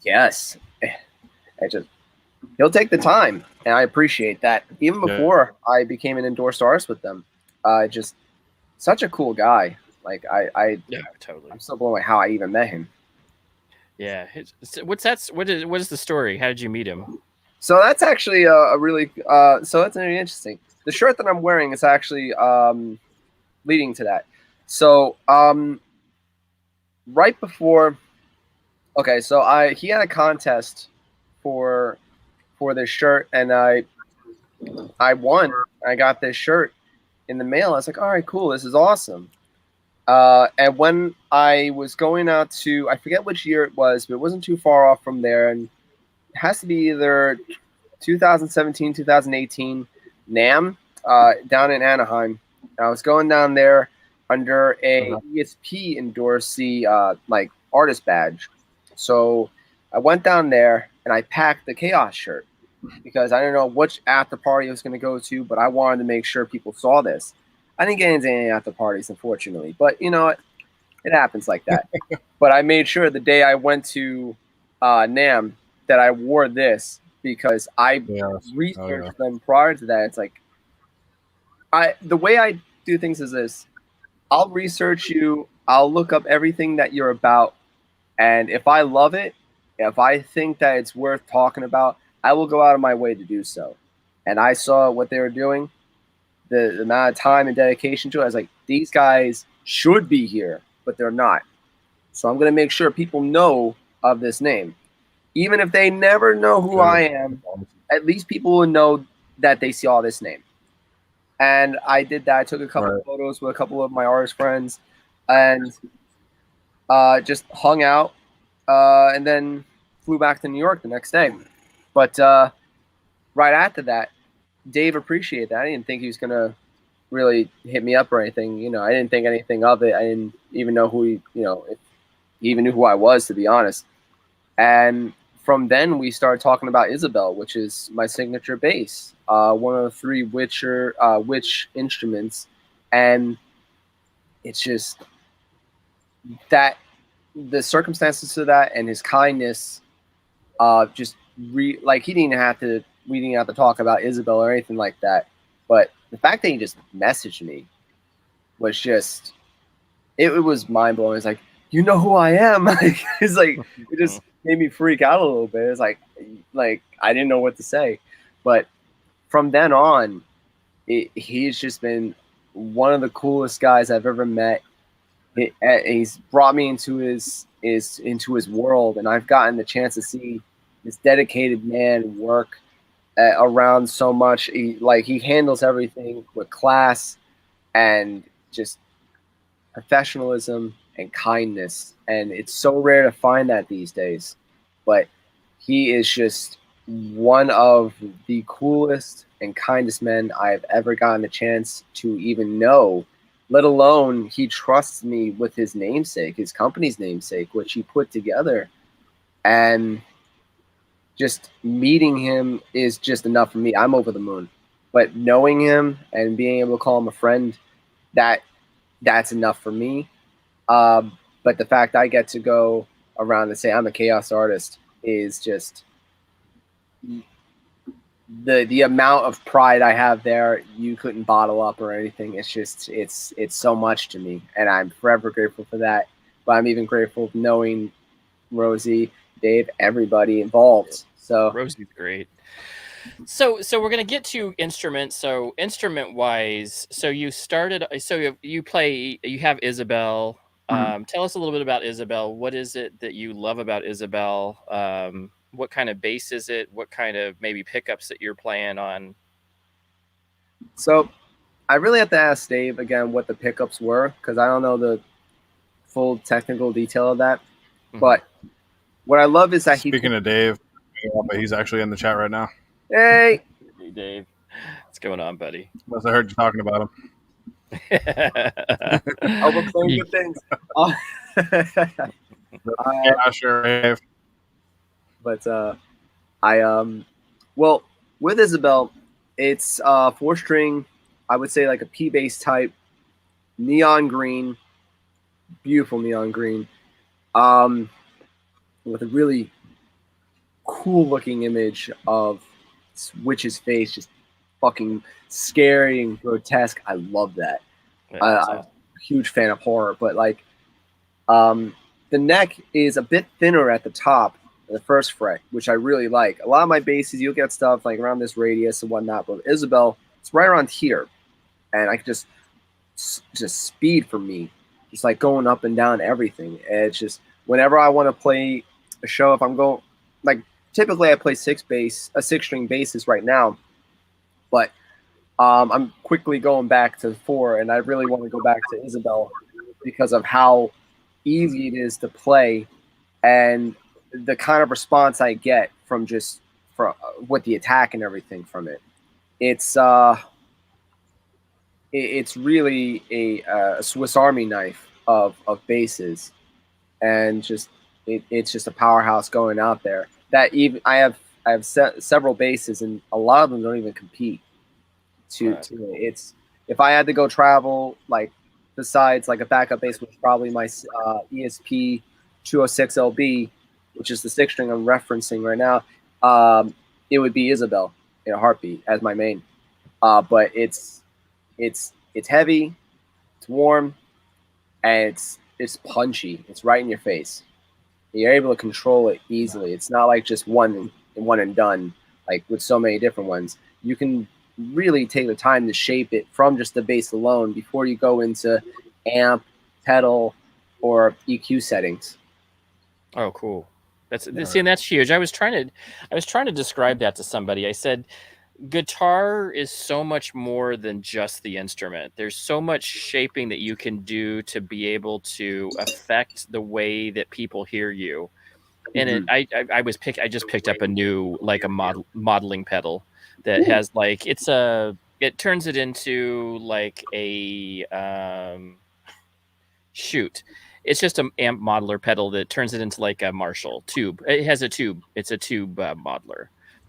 Yes. He'll take the time, and I appreciate that. Even before I became an endorsed artist with them, just such a cool guy. Like totally. I'm so blown away how I even met him. Yeah, what is the story? How did you meet him? So that's actually a really so that's really interesting. The shirt that I'm wearing is actually leading to that. So right before, okay, so he had a contest for for this shirt, and I won. I got this shirt in the mail. I was like, all right, cool, this is awesome. And when I was going out to, I forget which year it was, but it wasn't too far off from there, and it has to be either 2017, 2018 NAMM down in Anaheim. I was going down there under a ESP endorsee like artist badge. So I went down there and I packed the Chaos shirt because I didn't know which after party I was going to go to, but I wanted to make sure people saw this. I didn't get into any after parties, unfortunately, but you know what? It happens like that. But I made sure the day I went to NAMM that I wore this because I researched them prior to that. It's like the way I do things is this. I'll research you. I'll look up everything that you're about. And if I love it, if I think that it's worth talking about, I will go out of my way to do so. And I saw what they were doing, the amount of time and dedication to it. I was like, these guys should be here, but they're not. So I'm going to make sure people know of this name. Even if they never know who I am, at least people will know that they saw this name. And I did that. I took a couple of photos with a couple of my artist friends and just hung out and then flew back to New York the next day. But right after that, Dave appreciated that. I didn't think he was going to really hit me up or anything. You know, I didn't think anything of it. I didn't even know who he, you know, if he even knew who I was, to be honest. And from then we started talking about Isabelle, which is my signature bass, one of the 3 Witch instruments. And it's just that the circumstances of that and his kindness, just like we didn't have to talk about Isabelle or anything like that. But the fact that he just messaged me was just, it was mind blowing. It's like, you know who I am. It's like, it just made me freak out a little bit. It's like I didn't know what to say. But from then on, he's just been one of the coolest guys I've ever met. He's brought me into his world, and I've gotten the chance to see this dedicated man work around so much. He handles everything with class and just professionalism and kindness, and it's so rare to find that these days. But he is just one of the coolest and kindest men I've ever gotten a chance to even know, let alone he trusts me with his namesake, his company's namesake, which he put together. And just meeting him is just enough for me. I'm over the moon. But knowing him and being able to call him a friend, that's enough for me. But the fact I get to go around and say I'm a Chaos artist is just the amount of pride I have there. You couldn't bottle up or anything. It's just it's so much to me, and I'm forever grateful for that. But I'm even grateful for knowing Rosie, Dave, everybody involved. So Rosie's great. So we're gonna get to instruments. So instrument wise, so you started. So you have Isabelle. Tell us a little bit about Isabelle. What is it that you love about Isabelle? What kind of bass is it? What kind of maybe pickups that you're playing on? So I really have to ask Dave again what the pickups were, because I don't know the full technical detail of that. Mm-hmm. But what I love is that Speaking of Dave, but he's actually in the chat right now. Hey, Dave, what's going on, buddy? Must have heard you talking about him. We're playing good things. Yeah, sure, Dave. But well, with Isabelle, it's 4-string. I would say like a P bass type, neon green, beautiful neon green, with a really cool looking image of Witch's face, just fucking scary and grotesque. I love that. Yeah, I'm a huge fan of horror, but like the neck is a bit thinner at the top, the first fret, which I really like. A lot of my basses, you'll get stuff like around this radius and whatnot, but Isabelle, it's right around here, and I can just speed for me, just like going up and down everything. And it's just whenever I want to play a show, if I'm going like typically I play a 6-string bassist right now, but I'm quickly going back to 4, and I really want to go back to Isabelle because of how easy it is to play and the kind of response I get from with the attack and everything from it. It's really a Swiss Army knife of basses, and it's just a powerhouse going out there. That even I have several basses, and a lot of them don't even compete. It's if I had to go travel, like besides like a backup bass, which is probably my ESP 206 LB, which is the 6-string I'm referencing right now, it would be Isabelle in a heartbeat as my main. But it's heavy, it's warm, and it's punchy. It's right in your face. You're able to control it easily. It's not like just one and done, like with so many different ones. You can really take the time to shape it from just the bass alone before you go into amp, pedal, or EQ settings. Oh, cool. That's huge. I was trying to describe that to somebody. I said, guitar is so much more than just the instrument. There's so much shaping that you can do to be able to affect the way that people hear you. And I just picked up a new, like a modeling pedal that has like, it turns it into like a, it's just an amp modeler pedal that turns it into like a Marshall tube. It has a tube. It's a tube modeler.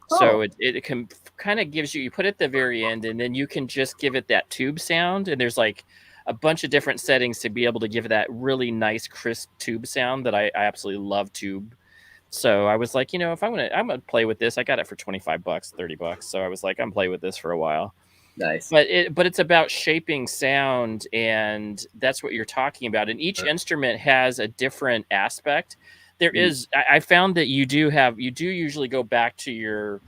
So it can kind of gives you put it at the very end, and then you can just give it that tube sound. And there's like a bunch of different settings to be able to give that really nice, crisp tube sound that I absolutely love tube. So I was like, if I'm gonna play with this. I got it for $25, $30. So I was like, I'm playing with this for a while. Nice. But it's about shaping sound, and that's what you're talking about. And each instrument has a different aspect. There is, I found that you do usually go back to your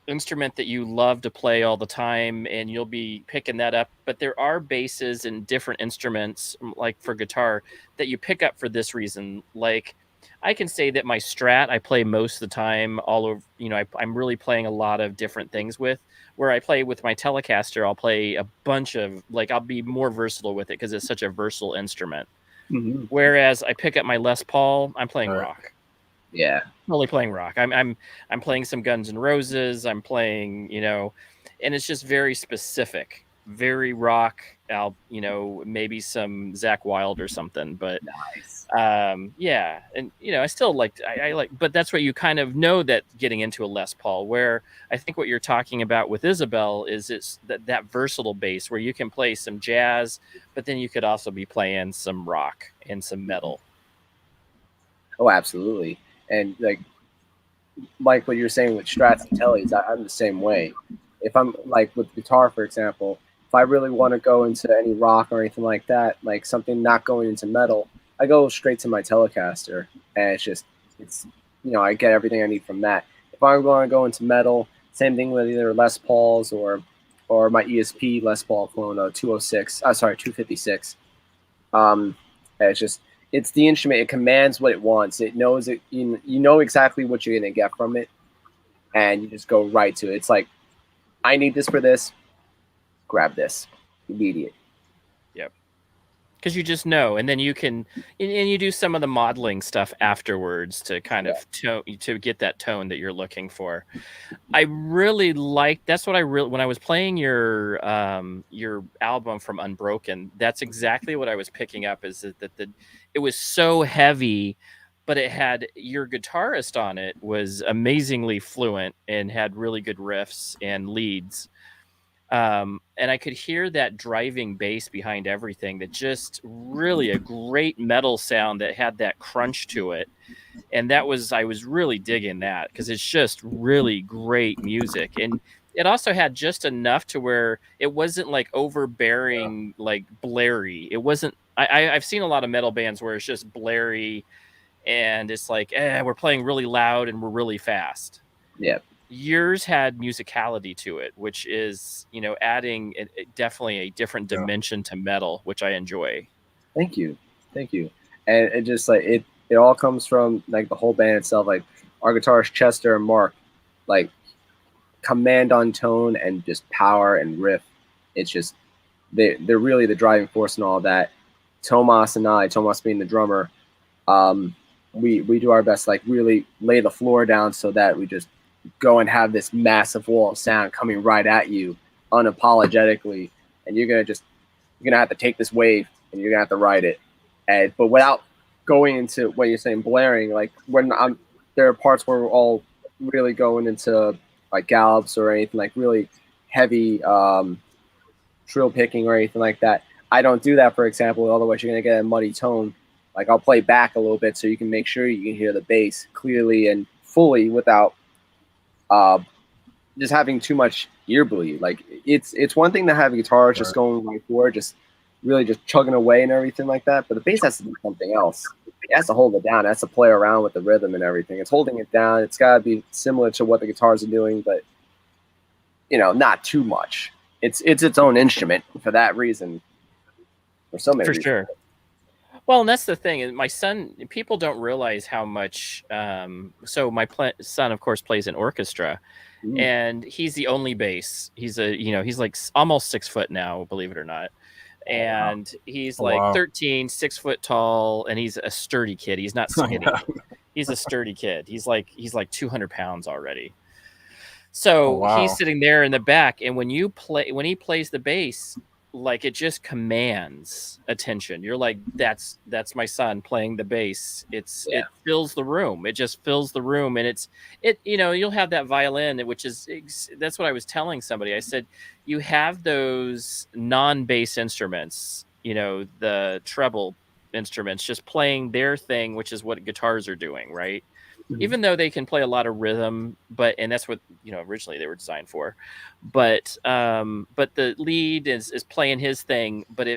instrument that you love to play all the time, and you'll be picking that up. But there are basses and different instruments, like for guitar, that you pick up for this reason. Like, I can say that my Strat, I play most of the time all over, I'm really playing a lot of different things with. Where I play with my Telecaster, I'll play a bunch of, like, I'll be more versatile with it because it's such a versatile instrument. Mm-hmm. Whereas I pick up my Les Paul, I'm playing rock. Yeah, only playing rock. I'm playing some Guns N' Roses. I'm playing, and it's just very specific, very rock. Maybe some Zakk Wylde or something. But nice. Yeah, and I still I like, but that's what you kind of know that getting into a Les Paul. Where I think what you're talking about with Isabelle is it's that versatile bass where you can play some jazz, but then you could also be playing some rock and some metal. Oh, absolutely. And like what you're saying with Strats and Tellies, I'm the same way. If I'm like with guitar, for example, if I really want to go into any rock or anything like that, like something not going into metal, I go straight to my Telecaster, and it's I get everything I need from that. If I'm going to go into metal, same thing with either Les Pauls or my ESP Les Paul clone 256. It's the instrument. It commands what it wants. It knows it. You know exactly what you're gonna get from it, and you just go right to it. It's like, I need this for this. Grab this. Immediate. Yep. Because you just know, and then you can, and you do some of the modeling stuff afterwards to kind of to get that tone that you're looking for. I really like. That's what when I was playing your album from Unbroken. That's exactly what I was picking up. Is that it was so heavy, but it had your guitarist on it was amazingly fluent and had really good riffs and leads. And I could hear that driving bass behind everything, that just really a great metal sound that had that crunch to it. And I was really digging that because it's just really great music. And it also had just enough to where it wasn't like overbearing, like blary. It wasn't, I've seen a lot of metal bands where it's just blary and it's like, we're playing really loud and we're really fast. Yeah. Yours had musicality to it, which is, adding definitely a different dimension to metal, which I enjoy. Thank you. And it just like it all comes from like the whole band itself. Like our guitarists Chester and Mark, like command on tone and just power and riff. It's just they're really the driving force and all that. Tomas and I, Tomas being the drummer, we do our best, like really lay the floor down so that we just go and have this massive wall of sound coming right at you unapologetically, and you're gonna have to take this wave and you're gonna have to ride it, but without going into what you're saying, blaring. Like there are parts where we're all really going into like gallops or anything like really heavy trill picking or anything like that. I don't do that, for example, otherwise you're gonna get a muddy tone. Like I'll play back a little bit so you can make sure you can hear the bass clearly and fully without just having too much ear bleed. Like it's one thing to have a guitar just going right forward, just really just chugging away and everything like that, but the bass has to do something else. It has to hold it down. It has to play around with the rhythm and everything. It's holding it down. It's got to be similar to what the guitars are doing, but not too much. It's its own instrument for that reason. For so many reasons. Sure. Well, and that's the thing. My son, people don't realize how much. So my son, of course, plays in orchestra, and he's the only bass. He's he's like almost 6 foot now, believe it or not. And he's 13, 6 foot tall, and he's a sturdy kid. He's not skinny. He's a sturdy kid. He's like 200 pounds already. So he's sitting there in the back, and when he plays the bass, like it just commands attention. You're like, that's my son playing the bass. It fills the room. It just fills the room, and you'll have that violin, which is that's what I was telling somebody. I said, you have those non-bass instruments, the treble instruments, just playing their thing, which is what guitars are doing, right? Mm-hmm. Even though they can play a lot of rhythm, and that's what originally they were designed for, but the lead is playing his thing, but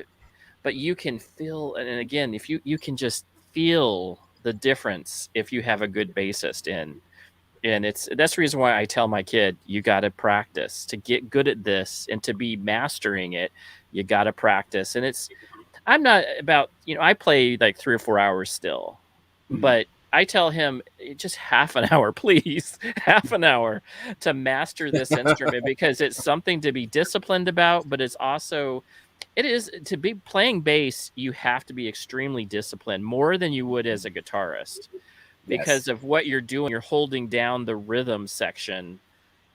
you can feel, and again, if you can just feel the difference if you have a good bassist in. And that's the reason why I tell my kid, you got to practice to get good at this, and to be mastering it, you got to practice. And I'm not about, I play like 3 or 4 hours still, but I tell him just half an hour, please, half an hour to master this instrument, because it's something to be disciplined about, but it's also, it is to be playing bass. You have to be extremely disciplined, more than you would as a guitarist. Because of what you're doing, you're holding down the rhythm section,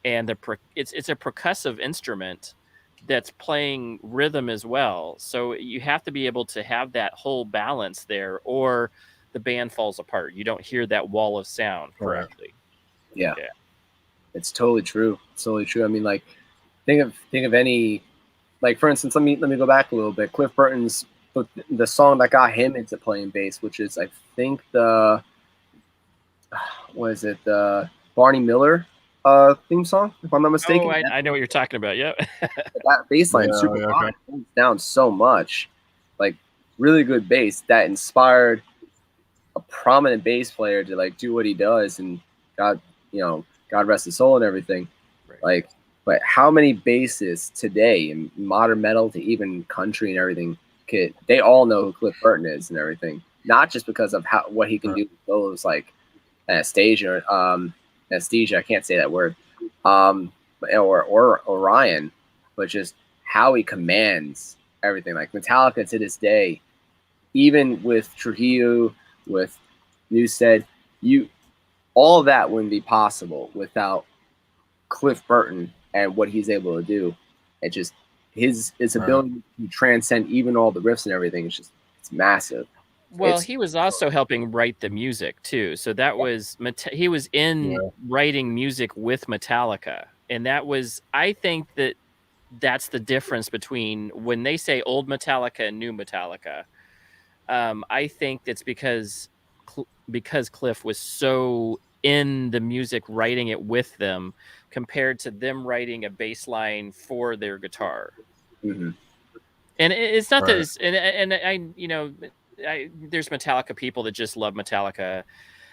and it's a percussive instrument that's playing rhythm as well. So you have to be able to have that whole balance there, or the band falls apart. You don't hear that wall of sound correctly. Yeah. It's totally true. It's totally true. I mean, like, think of any, like, for instance, let me go back a little bit. Cliff Burton's the song that got him into playing bass, which is, I think, the Barney Miller theme song, if I'm not mistaken. Oh, I know what you're talking about. Yeah. That bass line is super high. It down so much. Like, really good bass that inspired a prominent bass player to like do what he does, and God rest his soul and everything. Right. Like, but how many bassists today in modern metal to even country and everything, they all know who Cliff Burton is and everything. Not just because of what he can do with those, like Anastasia, I can't say that word, or Orion, but just how he commands everything. Like Metallica to this day, even with Trujillo, with Newsted, all of that wouldn't be possible without Cliff Burton and what he's able to do. It just his ability to transcend even all the riffs and everything. It's massive. Well, he was also helping write the music too. So that was he was in writing music with Metallica, and that was, I think that's the difference between when they say old Metallica and new Metallica. I think it's because Cliff was so in the music, writing it with them, compared to them writing a bass line for their guitar. Mm-hmm. And it's not that it's, and I there's Metallica people that just love Metallica,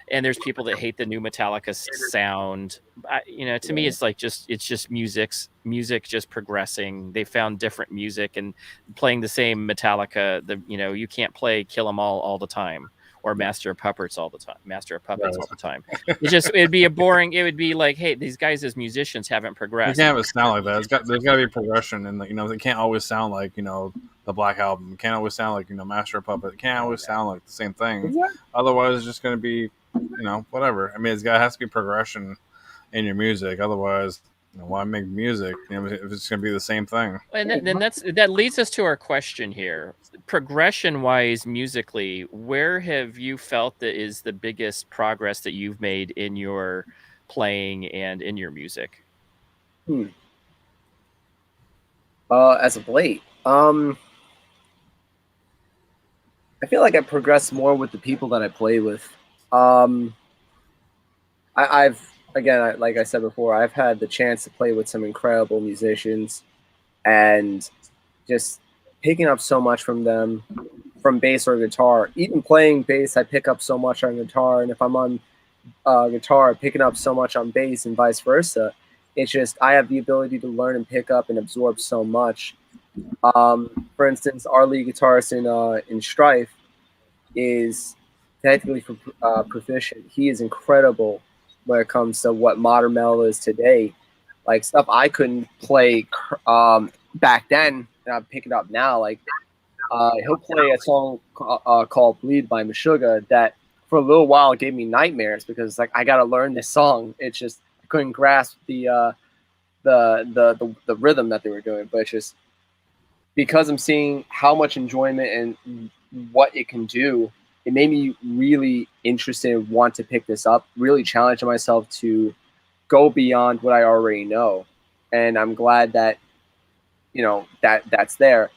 and there's people that hate the new Metallica sound. To me, it's like it's just music just progressing. They found different music, and playing the same Metallica. You can't play Kill 'Em All the time, or Master of Puppets all the time. It'd be a boring. It would be like, hey, these guys as musicians haven't progressed. You can't have it sound like that. There's got to be progression, and it can't always sound like the Black Album. It can't always sound like Master of Puppets. It can't always sound like the same thing. Otherwise, it's just going to be whatever. I mean, it has to be progression in your music. Otherwise, why make music if it's going to be the same thing? And then that leads us to our question here. Progression wise, musically, where have you felt that is the biggest progress that you've made in your playing and in your music? As of late, I feel like I progressed more with the people that I play with. Like I said before, I've had the chance to play with some incredible musicians, and just picking up so much from them, from bass or guitar. Even playing bass, I pick up so much on guitar, and if I'm on guitar, picking up so much on bass, and vice versa. It's just I have the ability to learn and pick up and absorb so much. For instance, our lead guitarist in Strife is technically proficient. He is incredible when it comes to what modern metal is today. Like stuff I couldn't play back then, and I'm picking up now. Like he'll play a song called "Bleed" by Meshuggah that for a little while gave me nightmares because like I got to learn this song. It's just I couldn't grasp the rhythm that they were doing, but it's just because I'm seeing how much enjoyment and what it can do. It made me really interested and want to pick this up, really challenging myself to go beyond what I already know. And I'm glad that, that's there.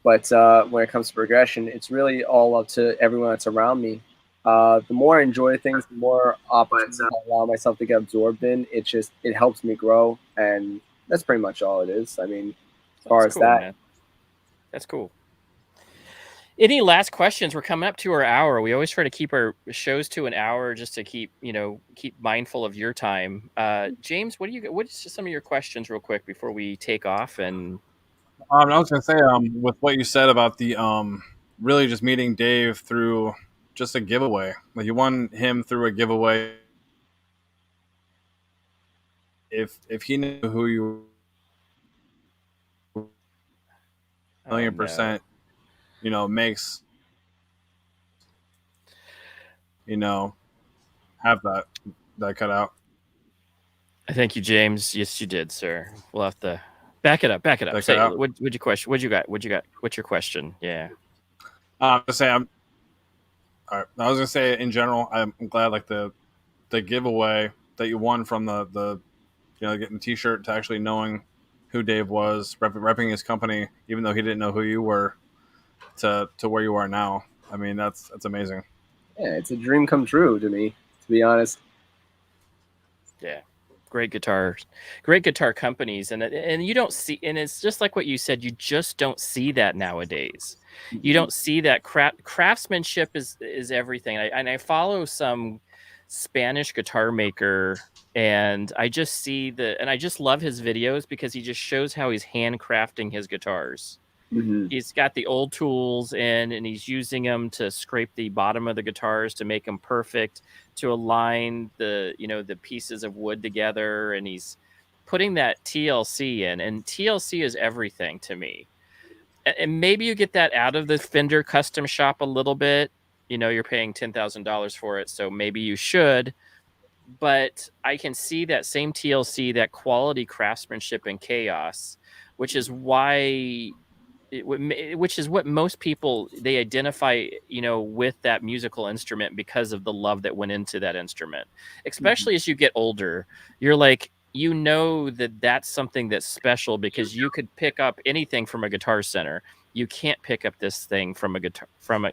But when it comes to progression, it's really all up to everyone that's around me. The more I enjoy things, the more opportunities I allow myself to get absorbed in. It helps me grow. And that's pretty much all it is. I mean, as far as that. Man. That's cool. Any last questions? We're coming up to our hour. We always try to keep our shows to an hour just to keep mindful of your time. James, what's some of your questions real quick before we take off? And I was going to say, with what you said about the really just meeting Dave through just a giveaway. Like you won him through a giveaway. If he knew who you were, 1,000,000%, makes, have that cut out. Thank you, James. Yes, you did, sir. We'll have to back it up. Say, what'd you question? What'd you got? What's your question? Yeah. All right. I was gonna say in general, I'm glad like the giveaway that you won from the getting the T-shirt to actually knowing who Dave was, repping his company, even though he didn't know who you were, to where you are now. I mean, that's amazing. Yeah, it's a dream come true to me, to be honest. Yeah, great guitar companies, and you don't see, and it's just like what you said, you just don't see that nowadays. You don't see that craftsmanship is everything. I follow some Spanish guitar maker, and I just see and I just love his videos because he just shows how he's handcrafting his guitars. Mm-hmm. He's got the old tools and he's using them to scrape the bottom of the guitars to make them perfect, to align the pieces of wood together, and he's putting that TLC in, and TLC is everything to me. And maybe you get that out of the Fender custom shop a little bit. You're paying $10,000 for it, so maybe you should. But I can see that same TLC, that quality craftsmanship and chaos, which is why, which is what most people, they identify, with that musical instrument because of the love that went into that instrument. Especially as you get older, you're like, that's something that's special because you could pick up anything from a Guitar Center. You can't pick up this thing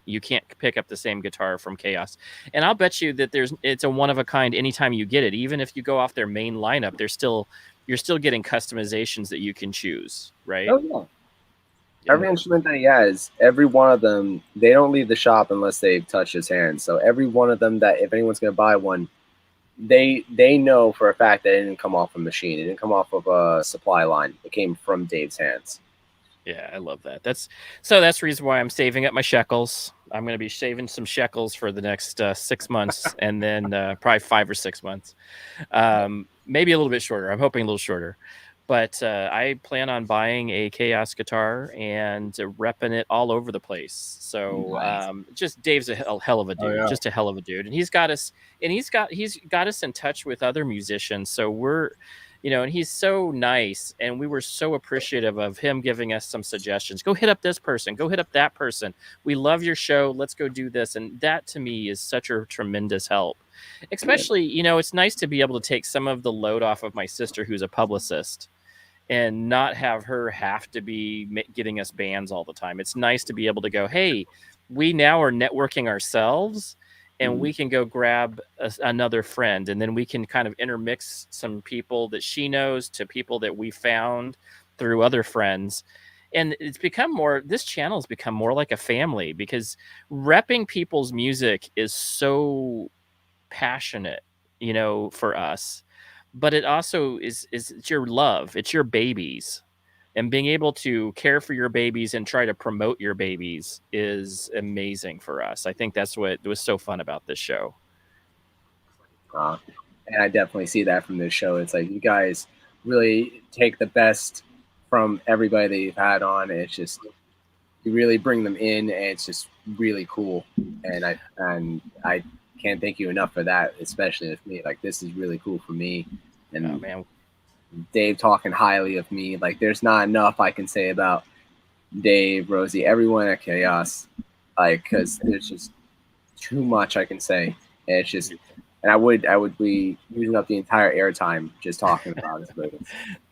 you can't pick up the same guitar from Chaos. And I'll bet you that it's a one of a kind anytime you get it. Even if you go off their main lineup, you're still getting customizations that you can choose, right? Oh yeah. Every instrument that he has, every one of them, they don't leave the shop unless they've touched his hands. So every one of them, that if anyone's going to buy one, they know for a fact that it didn't come off a machine. It didn't come off of a supply line. It came from Dave's hands. Yeah, I love that. That's the reason why I'm saving up my shekels. I'm going to be saving some shekels for the next 6 months, and then probably 5 or 6 months. Maybe a little bit shorter. I'm hoping a little shorter. But I plan on buying a Chaos guitar and repping it all over the place. So just Dave's a hell of a dude, just a hell of a dude, and he's got us in touch with other musicians. So we're, and he's so nice, and we were so appreciative of him giving us some suggestions. Go hit up this person, go hit up that person. We love your show. Let's go do this. And that to me is such a tremendous help. Especially, it's nice to be able to take some of the load off of my sister, who's a publicist, and not have her have to be getting us bands all the time. It's nice to be able to go, hey, we now are networking ourselves, and we can go grab another friend, and then we can kind of intermix some people that she knows to people that we found through other friends. And it's become this channel has become more like a family, because repping people's music is so passionate, for us. But it also is it's your love, it's your babies, and being able to care for your babies and try to promote your babies is amazing for us. I think that's what was so fun about this show. And I definitely see that from this show. It's like you guys really take the best from everybody that you've had on. It's just, you really bring them in, and it's just really cool. And I can't thank you enough for that, especially with me. Like, this is really cool for me. And man, Dave talking highly of me, like, there's not enough I can say about Dave, Rosie, everyone at Chaos, like, because there's just too much I can say. And it's just, and I would be using up the entire airtime just talking about it.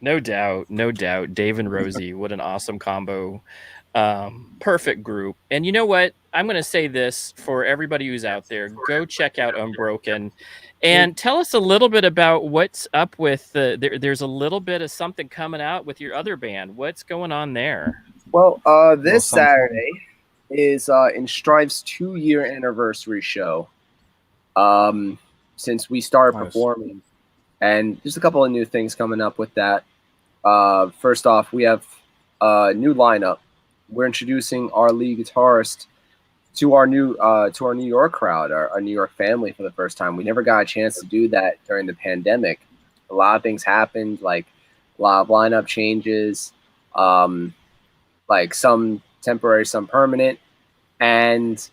No doubt. Dave and Rosie, what an awesome combo. Perfect group. And you know what? I'm going to say this for everybody who's out there: go check out Unbroken, and tell us a little bit about what's up with there's a little bit of something coming out with your other band. What's going on there? Well, this Saturday is Enstrife's 2-year anniversary show. Since we started performing, and there's a couple of new things coming up with that. First off, we have a new lineup. We're introducing our lead guitarist to our New York crowd, our New York family, for the first time. We never got a chance to do that during the pandemic. A lot of things happened, like a lot of lineup changes, like some temporary, some permanent, and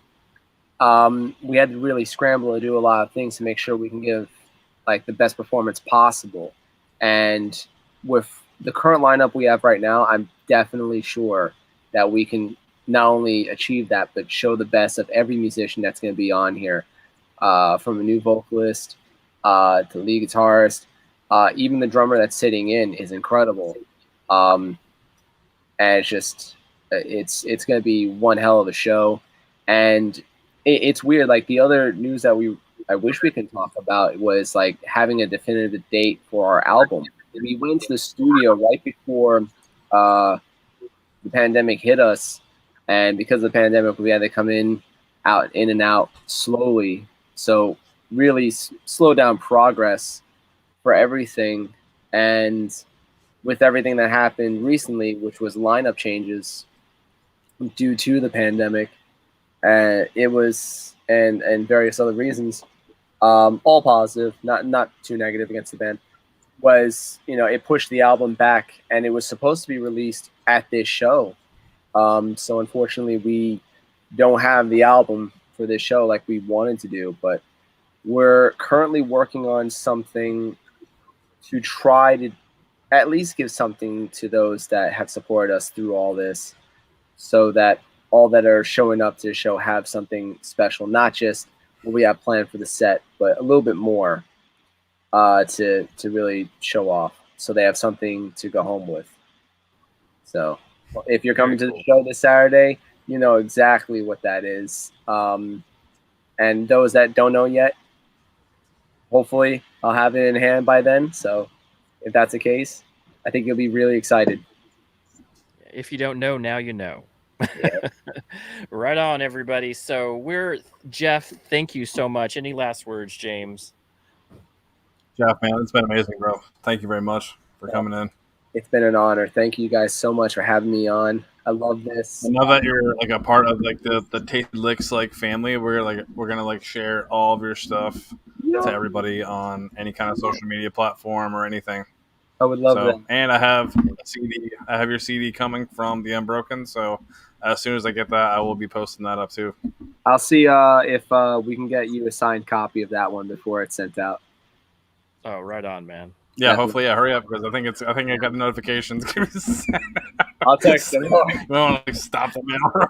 we had to really scramble to do a lot of things to make sure we can give like the best performance possible. And with the current lineup we have right now, I'm definitely sure that we can not only achieve that, but show the best of every musician that's going to be on here, from a new vocalist to lead guitarist. Even the drummer that's sitting in is incredible. And it's just, it's going to be one hell of a show. And it's weird. Like, the other news that I wish we could talk about was like having a definitive date for our album. We went to the studio right before the pandemic hit us, and because of the pandemic, we had to come in and out slowly. So really slow down progress for everything. And with everything that happened recently, which was lineup changes due to the pandemic, it was and various other reasons, all positive, not too negative against the band, was, it pushed the album back, and it was supposed to be released at this show. So unfortunately, we don't have the album for this show like we wanted to do, but we're currently working on something to try to at least give something to those that have supported us through all this, so that all that are showing up to the show have something special, not just what we have planned for the set, but a little bit more to really show off, so they have something to go home with. So if you're coming to the show this Saturday, you know exactly what that is. And those that don't know yet, hopefully I'll have it in hand by then. So if that's the case, I think you'll be really excited. If you don't know, now you know. Yeah. Right on, everybody. So Jeff, thank you so much. Any last words, James? Jeff, man, it's been amazing, bro. Thank you very much for coming in. It's been an honor. Thank you guys so much for having me on. I love this. And now that you're like a part of like the Tasty Licks like family, we're gonna like share all of your stuff to everybody on any kind of social media platform or anything. I would love that. And I have a CD. I have your CD coming from the Unbroken. So as soon as I get that, I will be posting that up too. I'll see if we can get you a signed copy of that one before it's sent out. Oh, right on, man. Yeah, hopefully, hurry up because I think I got the notifications. I'll text them. We want to stop the mail.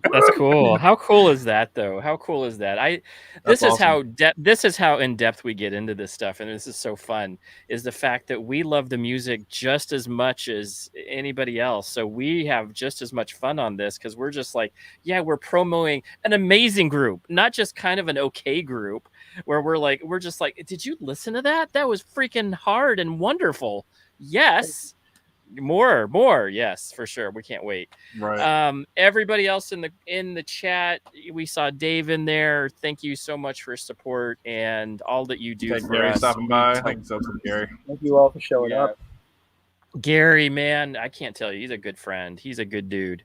That's cool. How cool is that, though? How cool is that? This is how in depth we get into this stuff, and this is so fun. Is the fact that we love the music just as much as anybody else, so we have just as much fun on this because we're just like, yeah, we're promoting an amazing group, not just kind of an okay group. Where we're just like, did you listen to that? That was freaking hard and wonderful. Yes. More. Yes, for sure. We can't wait. Right. Everybody else in the chat, we saw Dave in there. Thank you so much for support and all that you do for Gary us. Stopping by. Thanks so much, Gary. Thank you all for showing up. Gary, man, I can't tell you. He's a good friend. He's a good dude.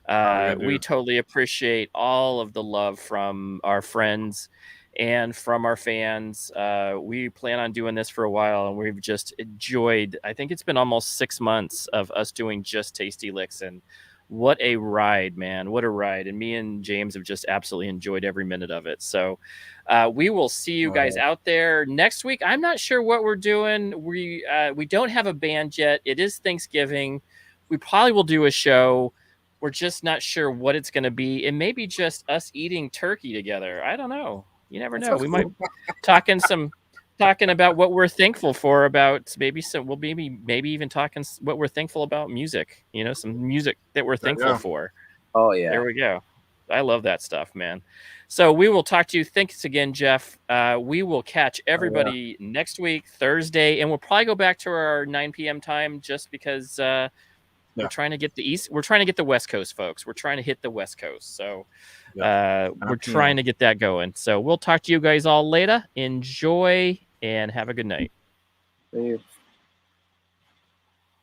We totally appreciate all of the love from our friends and from our fans. We plan on doing this for a while, and we've just enjoyed, I think it's been almost 6 months of us doing just Tasty Licks, and what a ride, man. What a ride. And me and James have just absolutely enjoyed every minute of it. So we will see you guys out there next week. I'm not sure what we're doing. We don't have a band yet. It is Thanksgiving. We probably will do a show. We're just not sure what it's going to be. It may be just us eating turkey together. I don't know. You never know. We might talking about what we're thankful for, about maybe even talking what we're thankful about music, some music that we're thankful for. Oh yeah. There we go. I love that stuff, man. So we will talk to you. Thanks again, Jeff. We will catch everybody next week, Thursday, and we'll probably go back to our 9 p.m. time just because we're trying to get the West Coast folks. We're trying to hit the West Coast. So we're trying to get that going. So we'll talk to you guys all later. Enjoy and have a good night. Thank you.